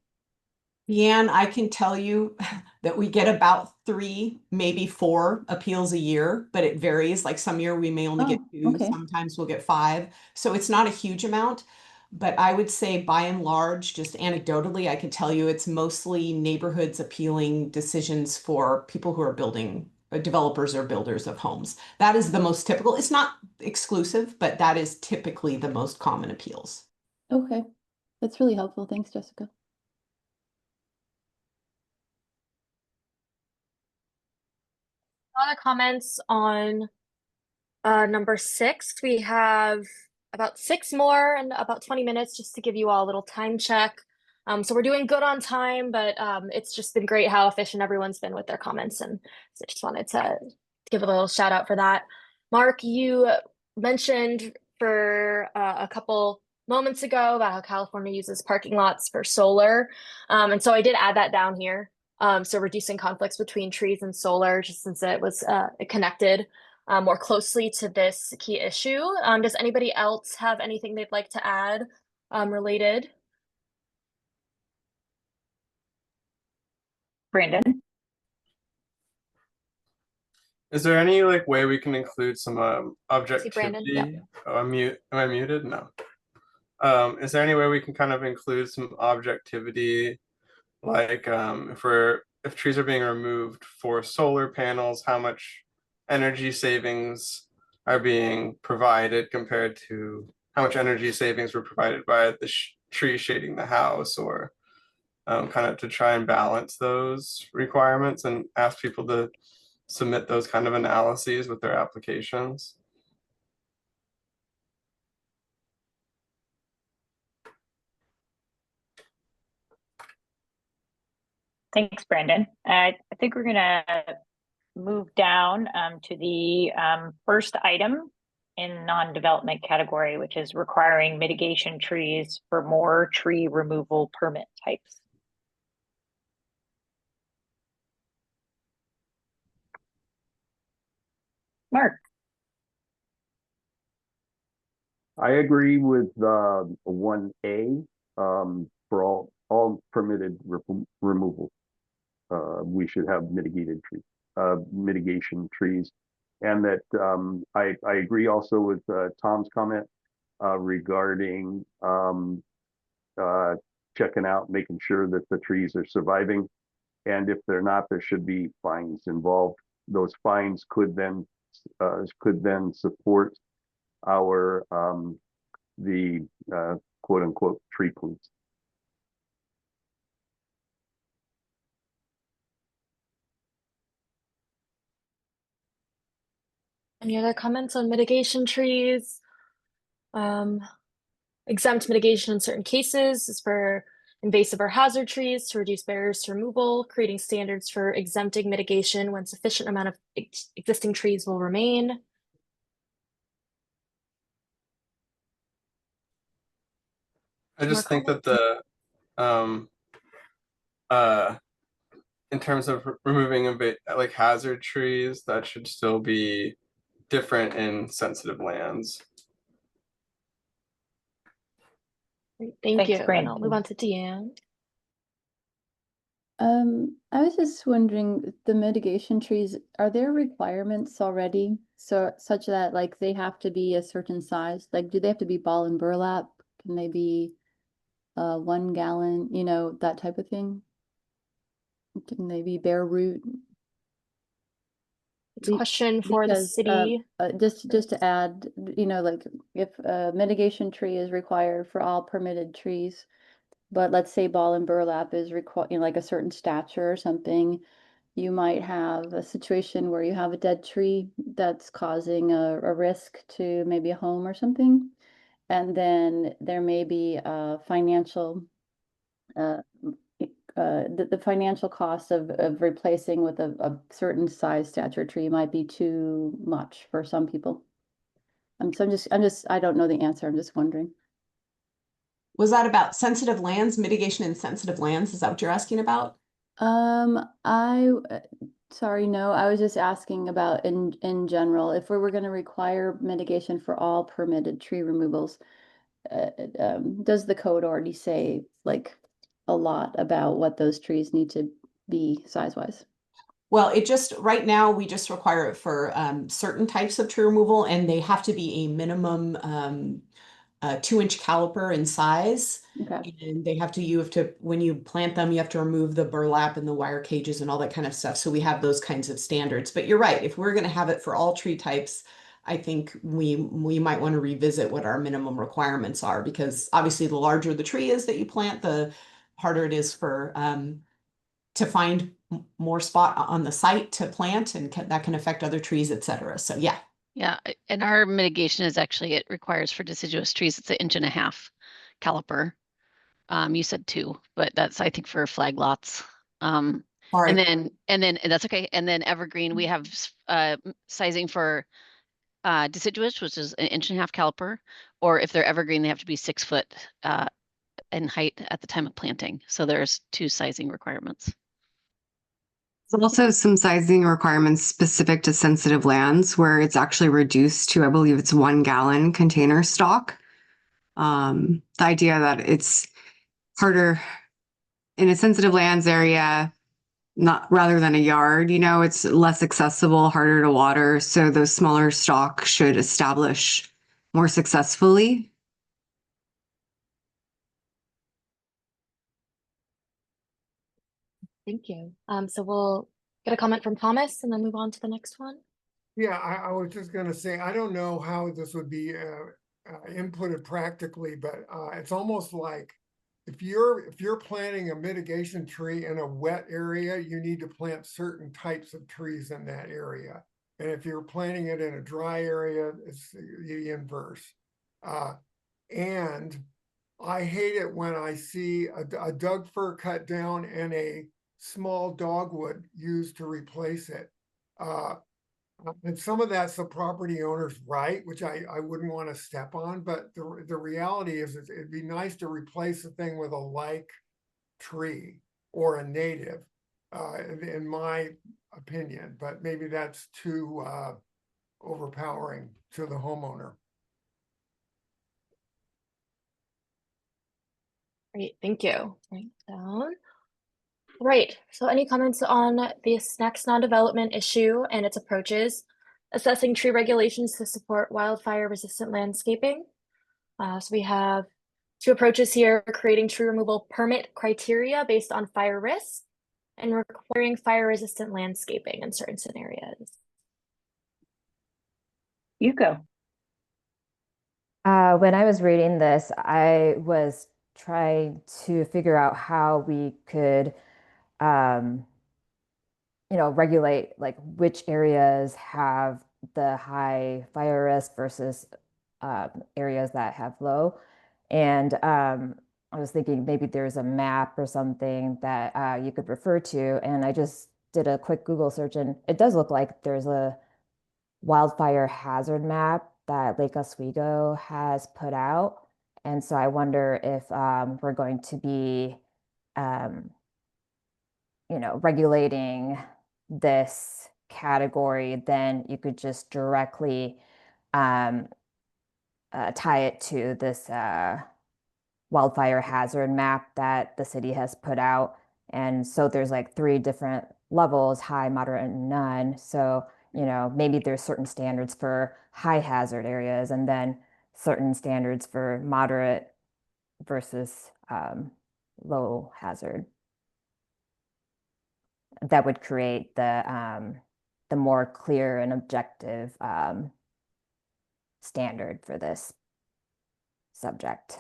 Leanne, I can tell you that we get about 3, maybe 4 appeals a year, but it varies. Like some year we may only get 2, okay. sometimes we'll get 5. So it's not a huge amount, but I would say by and large, just anecdotally, I can tell you it's mostly neighborhoods appealing decisions for people who are building, developers or builders of homes. That is the most typical. It's not exclusive, but that is typically the most common appeals. Okay, that's really helpful. Thanks, Jessica. Other comments on number 6. We have about 6 more and about 20 minutes just to give you all a little time check. So we're doing good on time, but it's just been great how efficient everyone's been with their comments, and so I just wanted to give a little shout out for that. Mark, you mentioned for a couple moments ago about how California uses parking lots for solar, and so I did add that down here. So reducing conflicts between trees and solar, just since it was connected more closely to this key issue. Does anybody else have anything they'd like to add related? Brandon? Is there any like way we can include some See Brandon? Yeah. objectivity? Oh, am I muted? No. Is there any way we can kind of include some objectivity, like if trees are being removed for solar panels, how much energy savings are being provided compared to how much energy savings were provided by the tree shading the house, or kind of to try and balance those requirements and ask people to submit those kind of analyses with their applications. Thanks, Brandon. I think we're gonna move down to the first item in non-development category, which is requiring mitigation trees for more tree removal permit types. Mark? I agree with 1A for all permitted removal. We should have mitigation trees, and that I agree also with Tom's comment regarding checking out, making sure that the trees are surviving, and if they're not, there should be fines involved. Those fines could then support our the quote unquote tree police. Any other comments on mitigation trees? Exempt mitigation in certain cases is for invasive or hazard trees to reduce barriers to removal, creating standards for exempting mitigation when sufficient amount of existing trees will remain. I just think that the um in terms of removing like hazard trees, that should still be different in sensitive lands. Great, thank Thanks, you. And Brandon. I'll move on to Deanne. I was just wondering, the mitigation trees, are there requirements already? So such that like they have to be a certain size? Like, do they have to be ball and burlap? Can they be 1 gallon, you know, that type of thing? Can they be bare root? It's a question for the Because city. just to add, you know, like if a mitigation tree is required for all permitted trees, but let's say ball and burlap is required, you know, like a certain stature or something, you might have a situation where you have a dead tree that's causing a risk to maybe a home or something. And then there may be a financial, the financial cost of replacing with a certain size stature tree might be too much for some people. So I don't know the answer. I'm just wondering. Was that about sensitive lands, mitigation in sensitive lands? Is that what you're asking about? Sorry, no, I was just asking about in general, if we were going to require mitigation for all permitted tree removals, does the code already say like a lot about what those trees need to be size-wise? Well, it just, right now, we just require it for certain types of tree removal, and they have to be a minimum 2-inch caliper in size. Okay. And you have to, when you plant them, you have to remove the burlap and the wire cages and all that kind of stuff. So we have those kinds of standards. But you're right, if we're going to have it for all tree types, I think we might want to revisit what our minimum requirements are, because obviously the larger the tree is that you plant, the harder it is for to find more spot on the site to plant, and that can affect other trees, et cetera. So yeah. Yeah, and our mitigation is actually, it requires for deciduous trees, it's 1.5 inch caliper. You said 2, but that's, I think, for flag lots. Sorry. And then that's okay. And then evergreen, we have sizing for deciduous, which is 1.5 inch caliper, or if they're evergreen, they have to be 6 foot in height at the time of planting. So there's 2 sizing requirements. There's also some sizing requirements specific to sensitive lands where it's actually reduced to, I believe it's 1 gallon container stock. The idea that it's harder in a sensitive lands area, not rather than a yard, you know, it's less accessible, harder to water. So those smaller stock should establish more successfully. Thank you. So we'll get a comment from Thomas and then move on to the next one. Yeah, I was just gonna say, I don't know how this would be inputted practically, but it's almost like if you're planting a mitigation tree in a wet area, you need to plant certain types of trees in that area. And if you're planting it in a dry area, it's the inverse. And I hate it when I see a Doug fir cut down and a small dogwood used to replace it. And some of that's the property owner's right, which I wouldn't want to step on, but the reality is it'd be nice to replace the thing with a like tree or a native, in my opinion, but maybe that's too overpowering to the homeowner. Great, thank you. Write down. Right, so any comments on this next non-development issue and its approaches, assessing tree regulations to support wildfire-resistant landscaping? So we have 2 approaches here: creating tree removal permit criteria based on fire risk and requiring fire-resistant landscaping in certain scenarios. You go. When I was reading this, I was trying to figure out how we could, regulate like which areas have the high fire risk versus areas that have low. And I was thinking maybe there's a map or something that you could refer to. And I just did a quick Google search, and it does look like there's a wildfire hazard map that Lake Oswego has put out. And so I wonder if we're going to be, regulating this category, then you could just directly tie it to this wildfire hazard map that the city has put out. And so there's like 3 different levels: high, moderate, and none. So, maybe there's certain standards for high hazard areas and then certain standards for moderate versus low hazard. That would create the more clear and objective standard for this subject.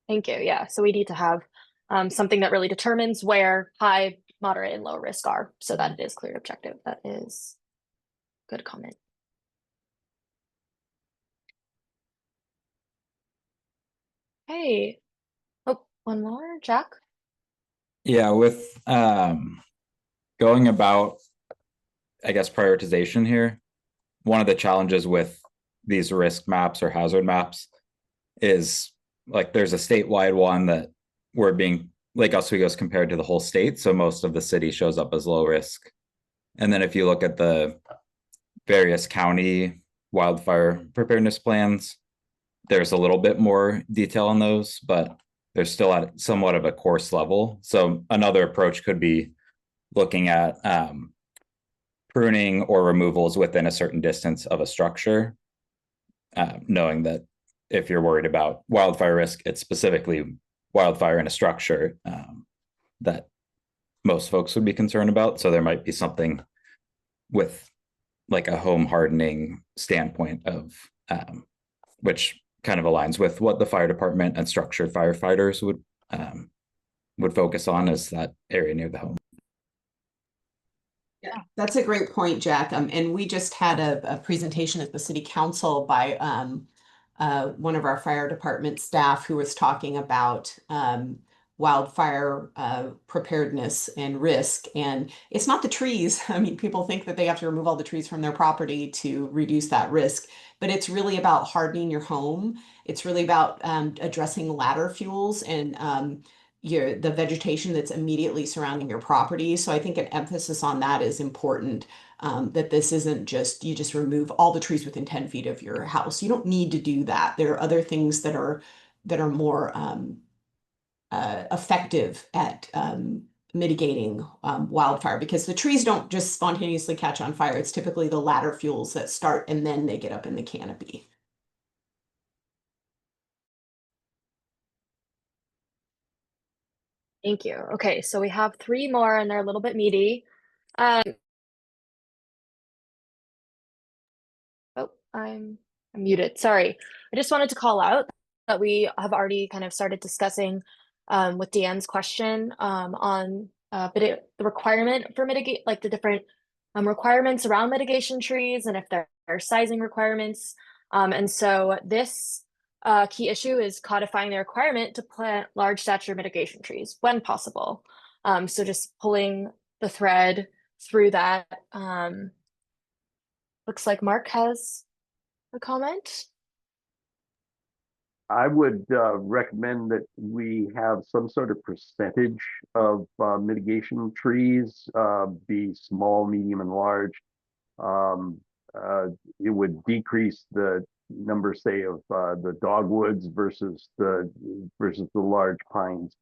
Thank you. Yeah, so we need to have something that really determines where high, moderate, and low risk are, so that it is clear and objective. That is good comment. Hey, oh, one more, Jack. Yeah, with going about, I guess, prioritization here, one of the challenges with these risk maps or hazard maps is like there's a statewide one that we're being Lake Oswego is compared to the whole state, so most of the city shows up as low risk. And then if you look at the various county wildfire preparedness plans, there's a little bit more detail on those, but they're still at somewhat of a coarse level. So another approach could be looking at pruning or removals within a certain distance of a structure, knowing that if you're worried about wildfire risk, it's specifically wildfire in a structure that most folks would be concerned about. So there might be something with like a home hardening standpoint of which kind of aligns with what the fire department and structured firefighters would focus on, as that area near the home. Yeah, that's a great point, Jack. And we just had a presentation at the city council by one of our fire department staff who was talking about wildfire preparedness and risk. And it's not the trees. I mean, people think that they have to remove all the trees from their property to reduce that risk, but it's really about hardening your home. It's really about addressing ladder fuels and the vegetation that's immediately surrounding your property. So I think an emphasis on that is important. That this isn't just you just remove all the trees within 10 feet of your house. You don't need to do that. There are other things that are more effective at mitigating wildfire, because the trees don't just spontaneously catch on fire. It's typically the ladder fuels that start and then they get up in the canopy. Thank you. Okay, so we have 3 more and they're a little bit meaty. Oh, I'm muted. Sorry. I just wanted to call out that we have already kind of started discussing with Deanne's question on the requirement for mitigate, like the different requirements around mitigation trees and if there are sizing requirements. And so this key issue is codifying the requirement to plant large stature mitigation trees when possible. So just pulling the thread through that. Looks like Mark has a comment. I would recommend that we have some sort of percentage of mitigation trees, be small, medium, and large. It would decrease the number, say, of the dogwoods versus the large pines,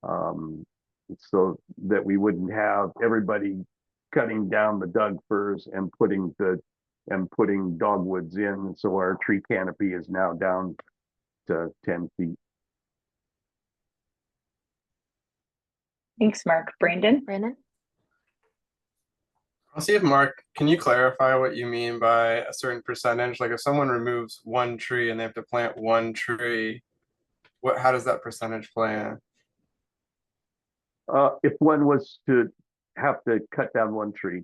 so that we wouldn't have everybody cutting down the Doug firs and putting dogwoods in. So our tree canopy is now down to 10 feet. Thanks, Mark. Brandon? I'll see if Mark, can you clarify what you mean by a certain percentage? Like if someone removes 1 tree and they have to plant 1 tree, how does that percentage play in? If one was to have to cut down 1 tree,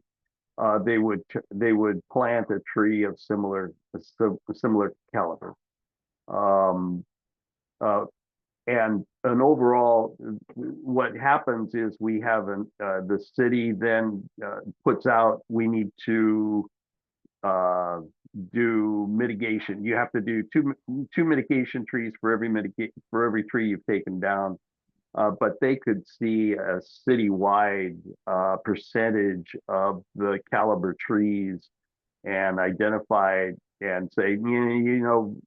they would plant a tree of similar caliber. And overall, what happens is we have the city then puts out, we need to do mitigation. You have to do two mitigation trees for every tree you've taken down. But they could see a citywide percentage of the caliber trees and identify and say,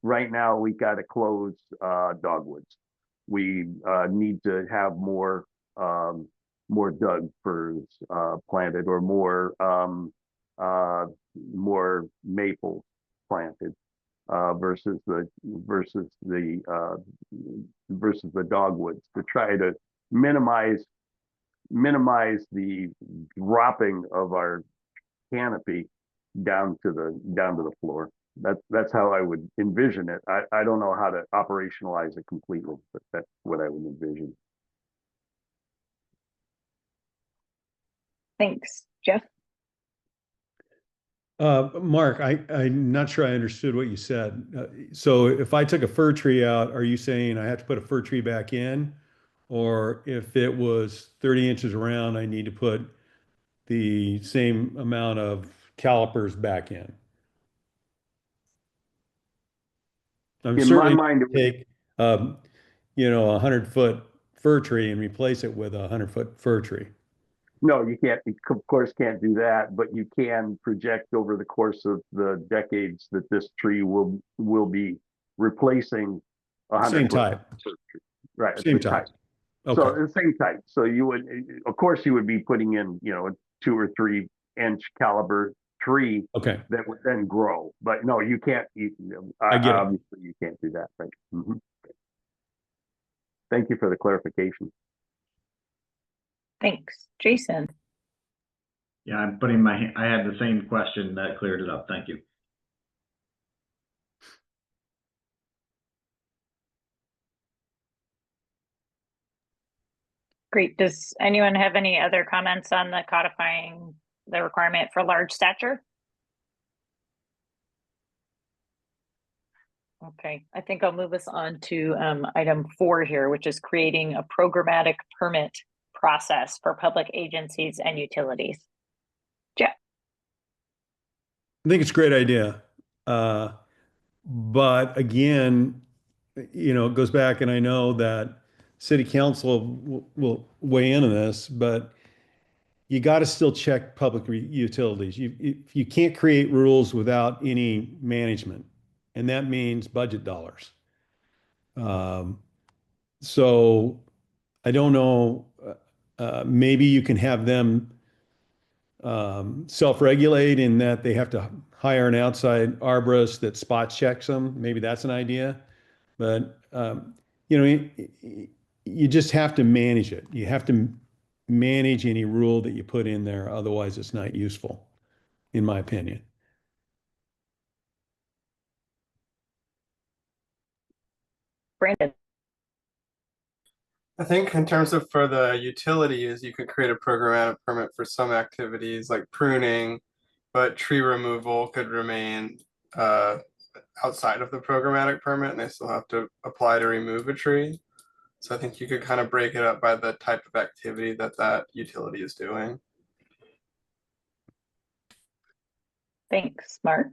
right now we got to close dogwoods. We need to have more Doug firs planted, or more maples planted, versus the dogwoods, to try to minimize the dropping of our canopy down to the floor. That's how I would envision it. I don't know how to operationalize it completely, but that's what I would envision. Thanks, Jeff. Mark, I'm not sure I understood what you said. So if I took a fir tree out, are you saying I have to put a fir tree back in? Or if it was 30 inches around, I need to put the same amount of calipers back in? I'm In my certainly mind, not gonna take, a 100-foot fir tree and replace it with a 100-foot fir tree. no, you can't. You of course can't do that, but you can project over the course of the decades that this tree will be replacing a Same 100-foot type. fir tree. Right, it's Same the type. So Okay. the same type. So you would, of course, you would be putting in, a 2 or 3 inch caliber tree Okay. that would then grow. But no, you can't. I get it. Obviously, you can't do that. Right. Thank you for the clarification. Thanks, Jason. Yeah, I had the same question that cleared it up. Thank you. Great. Does anyone have any other comments on the codifying the requirement for large stature? Okay, I think I'll move us on to item 4 here, which is creating a programmatic permit process for public agencies and utilities. Jeff. I think it's a great idea. But again, it goes back, and I know that city council will weigh in on this, but you got to still check public utilities. You can't create rules without any management, and that means budget dollars. So I don't know, maybe you can have them self-regulate in that they have to hire an outside arborist that spot checks them. Maybe that's an idea. But you just have to manage it. You have to manage any rule that you put in there. Otherwise, it's not useful, in my opinion. Brandon. I think in terms of for the utilities, you could create a programmatic permit for some activities like pruning, but tree removal could remain outside of the programmatic permit, and they still have to apply to remove a tree. So I think you could kind of break it up by the type of activity that utility is doing. Thanks, Mark.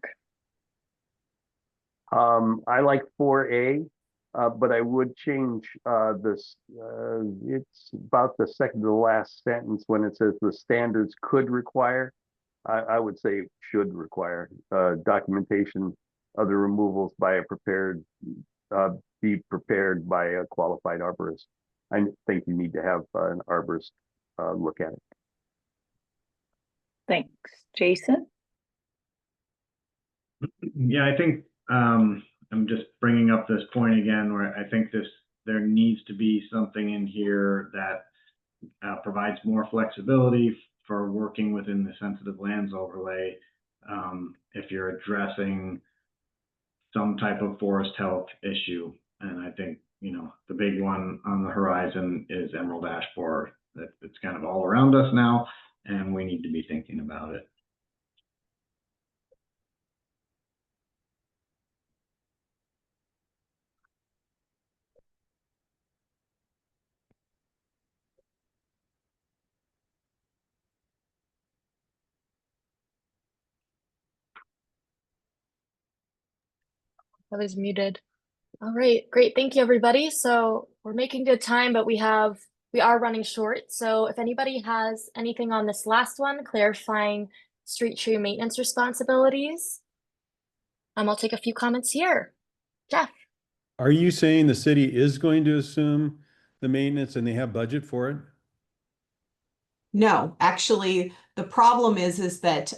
I like 4A, but I would change this. It's about the second to the last sentence when it says the standards could require. I would say should require documentation of the removals by be prepared by a qualified arborist. I think you need to have an arborist look at it. Thanks, Jason. Yeah, I think I'm just bringing up this point again, where I think there needs to be something in here that provides more flexibility for working within the sensitive lands overlay. If you're addressing some type of forest health issue, and I think the big one on the horizon is emerald ash borer. It's kind of all around us now, and we need to be thinking about it. Kelly's muted. All right, great. Thank you, everybody. So we're making good time, but we are running short. So if anybody has anything on this last one, clarifying street tree maintenance responsibilities, I'll take a few comments here. Jeff. Are you saying the city is going to assume the maintenance and they have budget for it? No, actually, the problem is that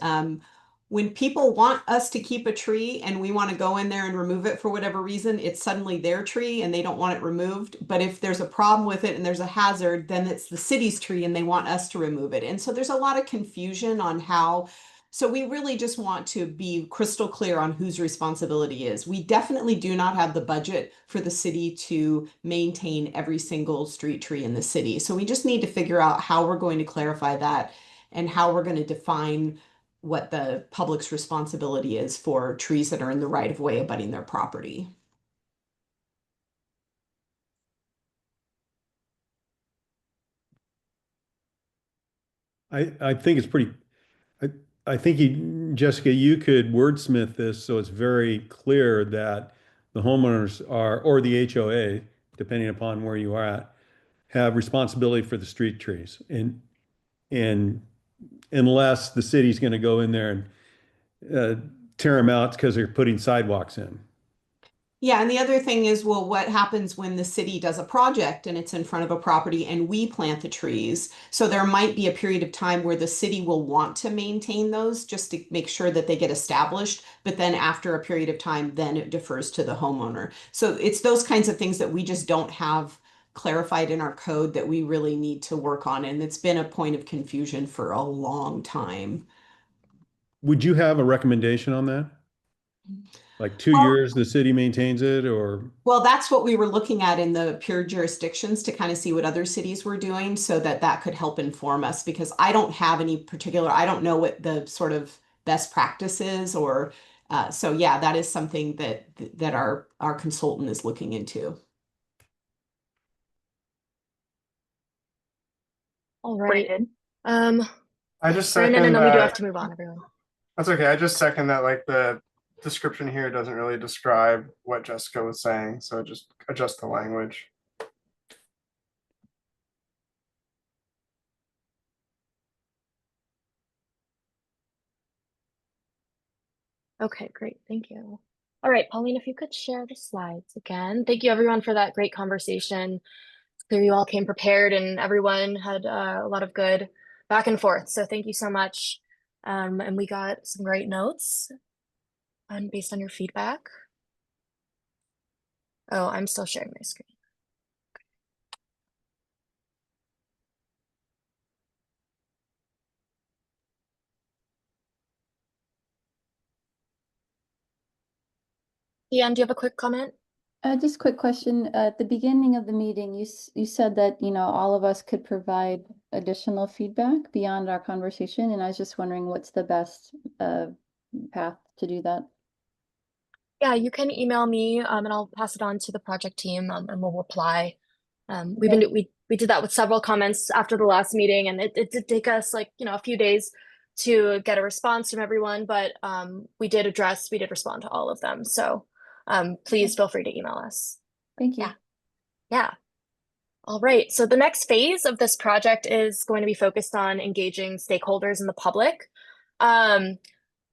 when people want us to keep a tree and we want to go in there and remove it for whatever reason, it's suddenly their tree and they don't want it removed. But if there's a problem with it and there's a hazard, then it's the city's tree and they want us to remove it. And so there's a lot of confusion on how. So we really just want to be crystal clear on whose responsibility is. We definitely do not have the budget for the city to maintain every single street tree in the city. So we just need to figure out how we're going to clarify that and how we're going to define what the public's responsibility is for trees that are in the right of way abutting their property. I think it's pretty, I think Jessica, you could wordsmith this so it's very clear that the homeowners are, or the HOA, depending upon where you are at, have responsibility for the street trees. And unless the city's going to go in there and tear them out because they're putting sidewalks in. Yeah, and the other thing is, well, what happens when the city does a project and it's in front of a property and we plant the trees? So there might be a period of time where the city will want to maintain those just to make sure that they get established. But then after a period of time, then it defers to the homeowner. So it's those kinds of things that we just don't have clarified in our code that we really need to work on. And it's been a point of confusion for a long time. Would you have a recommendation on that? Like 2 years the city maintains it, or? Well, that's what we were looking at in the peer jurisdictions to kind of see what other cities were doing so that that could help inform us, because I don't have any particular, I don't know what the sort of best practice is, or so yeah, that is something that our consultant is looking into. All right. I just second Brandon, and then we do have that. to move on, everyone. That's okay. I just second that, like, the description here doesn't really describe what Jessica was saying, so just adjust the language. Okay, great. Thank you. All right, Pauline, if you could share the slides again. Thank you, everyone, for that great conversation. It's clear you all came prepared and everyone had a lot of good back and forth. So thank you so much. And we got some great notes based on your feedback. Oh, I'm still sharing my screen. Ian, do you have a quick comment? Just a quick question. At the beginning of the meeting, you said that, all of us could provide additional feedback beyond our conversation, and I was just wondering what's the best path to do that? Yeah, you can email me and I'll pass it on to the project team and we'll reply. We did that with several comments after the last meeting, and it did take us a few days to get a response from everyone, but we did respond to all of them. So please feel free to email us. Thank you. Yeah. All right. So the next phase of this project is going to be focused on engaging stakeholders in the public.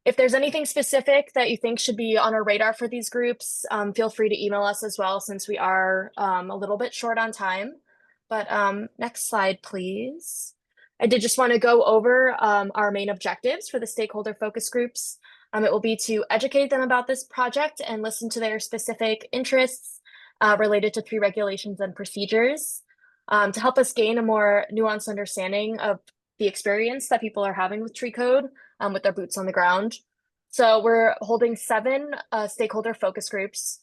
If there's anything specific that you think should be on our radar for these groups, feel free to email us as well, since we are a little bit short on time. But next slide, please. I did just want to go over our main objectives for the stakeholder focus groups. It will be to educate them about this project and listen to their specific interests related to tree regulations and procedures, to help us gain a more nuanced understanding of the experience that people are having with tree code with their boots on the ground. So we're holding 7 stakeholder focus groups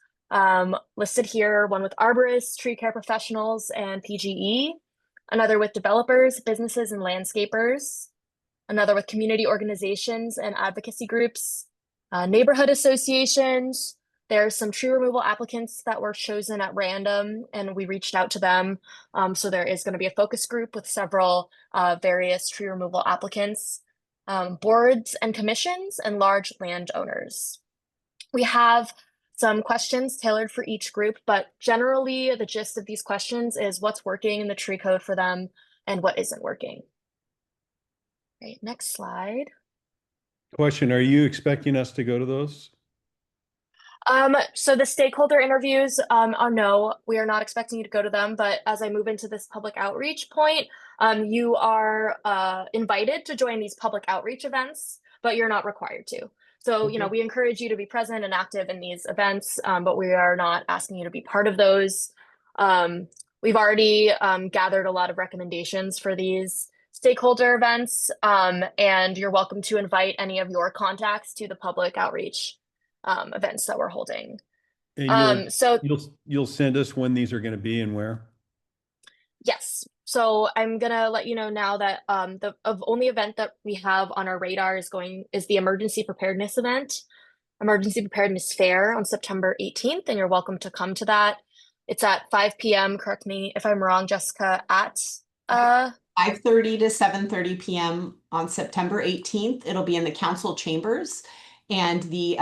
listed here, one with arborists, tree care professionals, and PGE, another with developers, businesses, and landscapers, another with community organizations and advocacy groups, neighborhood associations. There's some tree removal applicants that were chosen at random, and we reached out to them. So there is going to be a focus group with several various tree removal applicants, boards and commissions, and large landowners. We have some questions tailored for each group, but generally the gist of these questions is what's working in the tree code for them and what isn't working. Right, next slide. Question, are you expecting us to go to those? So the stakeholder interviews, no, we are not expecting you to go to them, but as I move into this public outreach point, you are invited to join these public outreach events, but you're not required to. So, you know, we encourage you to be present and active in these events, but we are not asking you to be part of those. We've already gathered a lot of recommendations for these stakeholder events, and you're welcome to invite any of your contacts to the public outreach events that we're holding. And So you'll send us when these are going to be and where? yes, so I'm gonna let you know now that the only event that we have on our radar is the emergency preparedness event, emergency preparedness fair on September 18th, and you're welcome to come to that. It's at 5 p.m. Correct me if I'm wrong, Jessica, at 5:30 to 7:30 p.m. on September 18th. It'll be in the council chambers. And the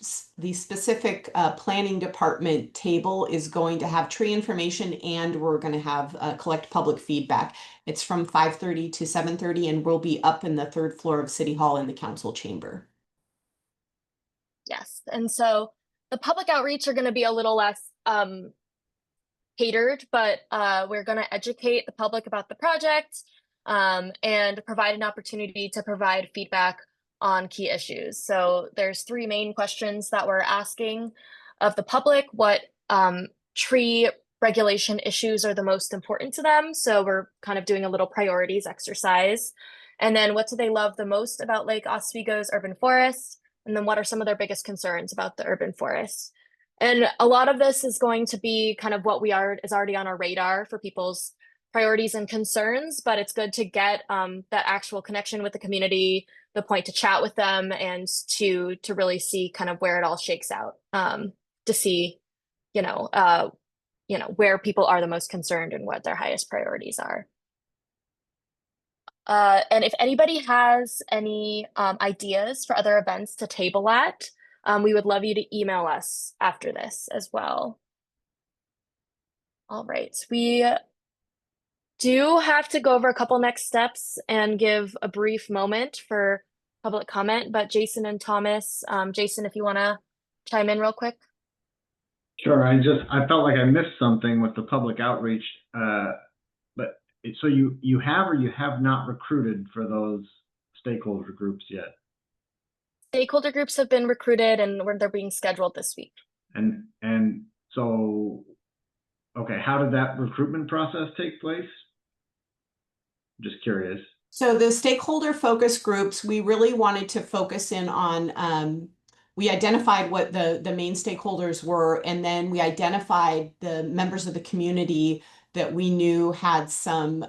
specific planning department table is going to have tree information, and we're going to have collect public feedback. It's from 5:30 to 7:30, and we'll be up in the 3rd floor of City Hall in the council chamber. Yes, and so the public outreach are going to be a little less catered, but we're going to educate the public about the project and provide an opportunity to provide feedback on key issues. So there's 3 main questions that we're asking of the public. What tree regulation issues are the most important to them? So we're kind of doing a little priorities exercise. And then what do they love the most about Lake Oswego's urban forest? And then what are some of their biggest concerns about the urban forest? And a lot of this is going to be kind of what is already on our radar for people's priorities and concerns, but it's good to get that actual connection with the community, the point to chat with them, and to really see kind of where it all shakes out, to see, where people are the most concerned and what their highest priorities are. And if anybody has any ideas for other events to table at, we would love you to email us after this as well. All right, we do have to go over a couple next steps and give a brief moment for public comment, but Jason and Thomas, Jason, if you want to chime in real quick. Sure, I felt like I missed something with the public outreach, but so you have or you have not recruited for those stakeholder groups yet? Stakeholder groups have been recruited and they're being scheduled this week. And so, okay, how did that recruitment process take place? Just curious. So the stakeholder focus groups, we really wanted to focus in on, we identified what the main stakeholders were, and then we identified the members of the community that we knew had some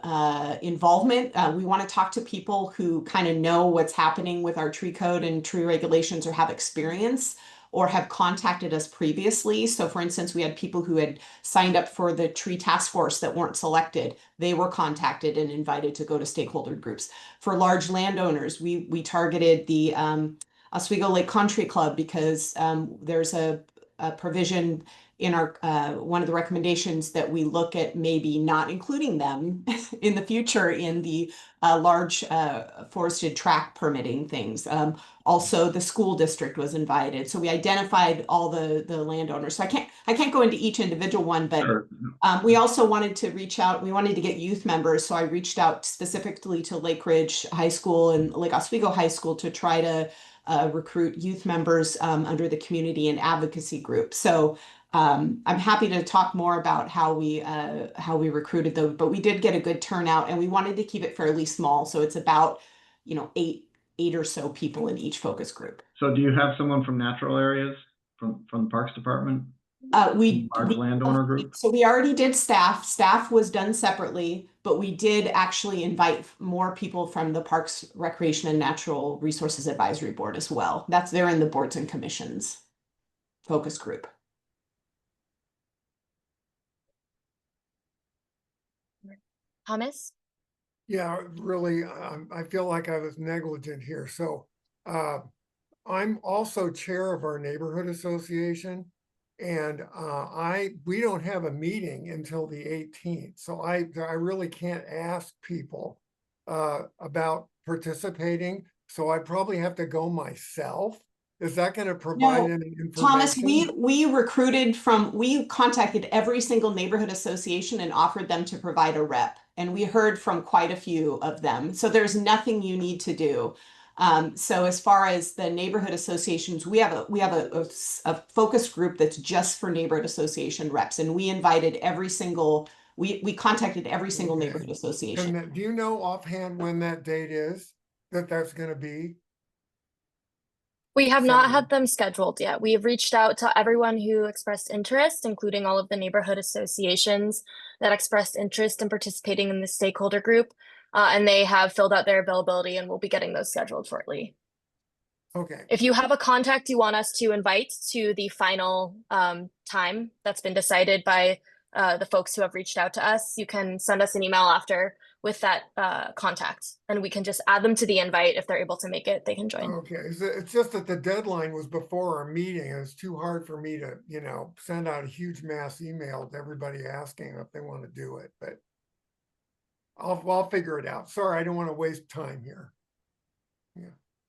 involvement. We want to talk to people who kind of know what's happening with our tree code and tree regulations, or have experience, or have contacted us previously. So for instance, we had people who had signed up for the tree task force that weren't selected. They were contacted and invited to go to stakeholder groups. For large landowners, we targeted the Oswego Lake Country Club, because there's a provision in our one of the recommendations that we look at maybe not including them in the future in the large forested tract permitting things. Also, the school district was invited, so we identified all the landowners. So I can't go into each individual one, but Sure. We also wanted to reach out. We wanted to get youth members, so I reached out specifically to Lake Ridge High School and Lake Oswego High School to try to recruit youth members under the community and advocacy group. So I'm happy to talk more about how we recruited those, but we did get a good turnout, and we wanted to keep it fairly small. So it's about, eight or so people in each focus group. So do you have someone from natural areas from the Parks Department? Large landowner group? So we already did staff. Staff was done separately, but we did actually invite more people from the Parks, Recreation, and Natural Resources Advisory Board as well. They're in the boards and commissions focus group. Thomas? Yeah, really, I feel like I was negligent here. So I'm also chair of our neighborhood association. And we don't have a meeting until the 18th. So I really can't ask people about participating. So I probably have to go myself. Is that going to provide No, any information? Thomas, we contacted every single neighborhood association and offered them to provide a rep. And we heard from quite a few of them. So there's nothing you need to do. So as far as the neighborhood associations, we have a focus group that's just for neighborhood association reps. And we invited we contacted every single neighborhood association. Do you know offhand when that date is that's going to be? We have not had them scheduled yet. We have reached out to everyone who expressed interest, including all of the neighborhood associations that expressed interest in participating in the stakeholder group. And they have filled out their availability and we'll be getting those scheduled shortly. Okay. If you have a contact you want us to invite to the final time that's been decided by the folks who have reached out to us, you can send us an email after with that contact and we can just add them to the invite. If they're able to make it, they can join. Okay, it's just that the deadline was before our meeting. It's too hard for me to, send out a huge mass email to everybody asking if they want to do it, but I'll figure it out. Sorry, I don't want to waste time here.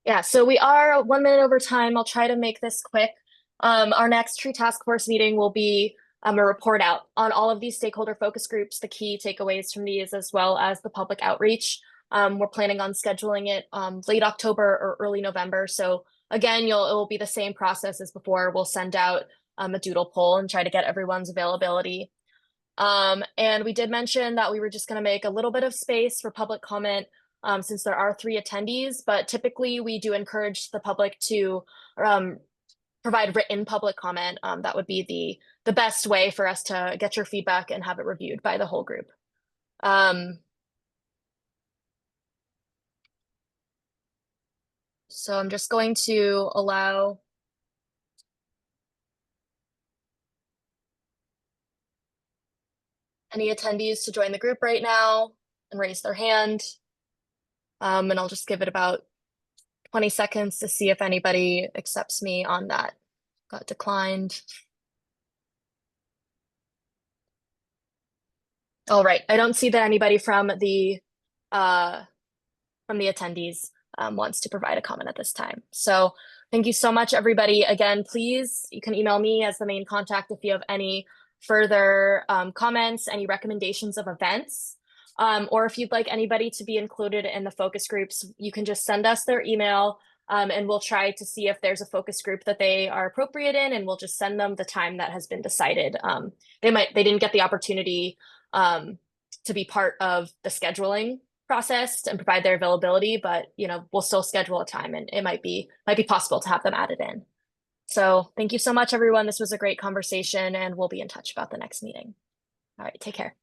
Yeah, so we are 1 minute over time. I'll try to make this quick. Our next tree task force meeting will be a report out on all of these stakeholder focus groups, the key takeaways from these, as well as the public outreach. We're planning on scheduling it late October or early November. So again, it will be the same process as before. We'll send out a doodle poll and try to get everyone's availability. And we did mention that we were just going to make a little bit of space for public comment since there are 3 attendees, but typically we do encourage the public to provide written public comment. That would be the best way for us to get your feedback and have it reviewed by the whole group. So I'm just going to allow any attendees to join the group right now and raise their hand. And I'll just give it about 20 seconds to see if anybody accepts me on that. Got declined. All right, I don't see that anybody from the attendees wants to provide a comment at this time. So thank you so much, everybody. Again, please, you can email me as the main contact if you have any further comments, any recommendations of events, or if you'd like anybody to be included in the focus groups, you can just send us their email and we'll try to see if there's a focus group that they are appropriate in, and we'll just send them the time that has been decided. They didn't get the opportunity to be part of the scheduling process and provide their availability, but we'll still schedule a time and it might be possible to have them added in. So thank you so much, everyone. This was a great conversation and we'll be in touch about the next meeting. All right, take care.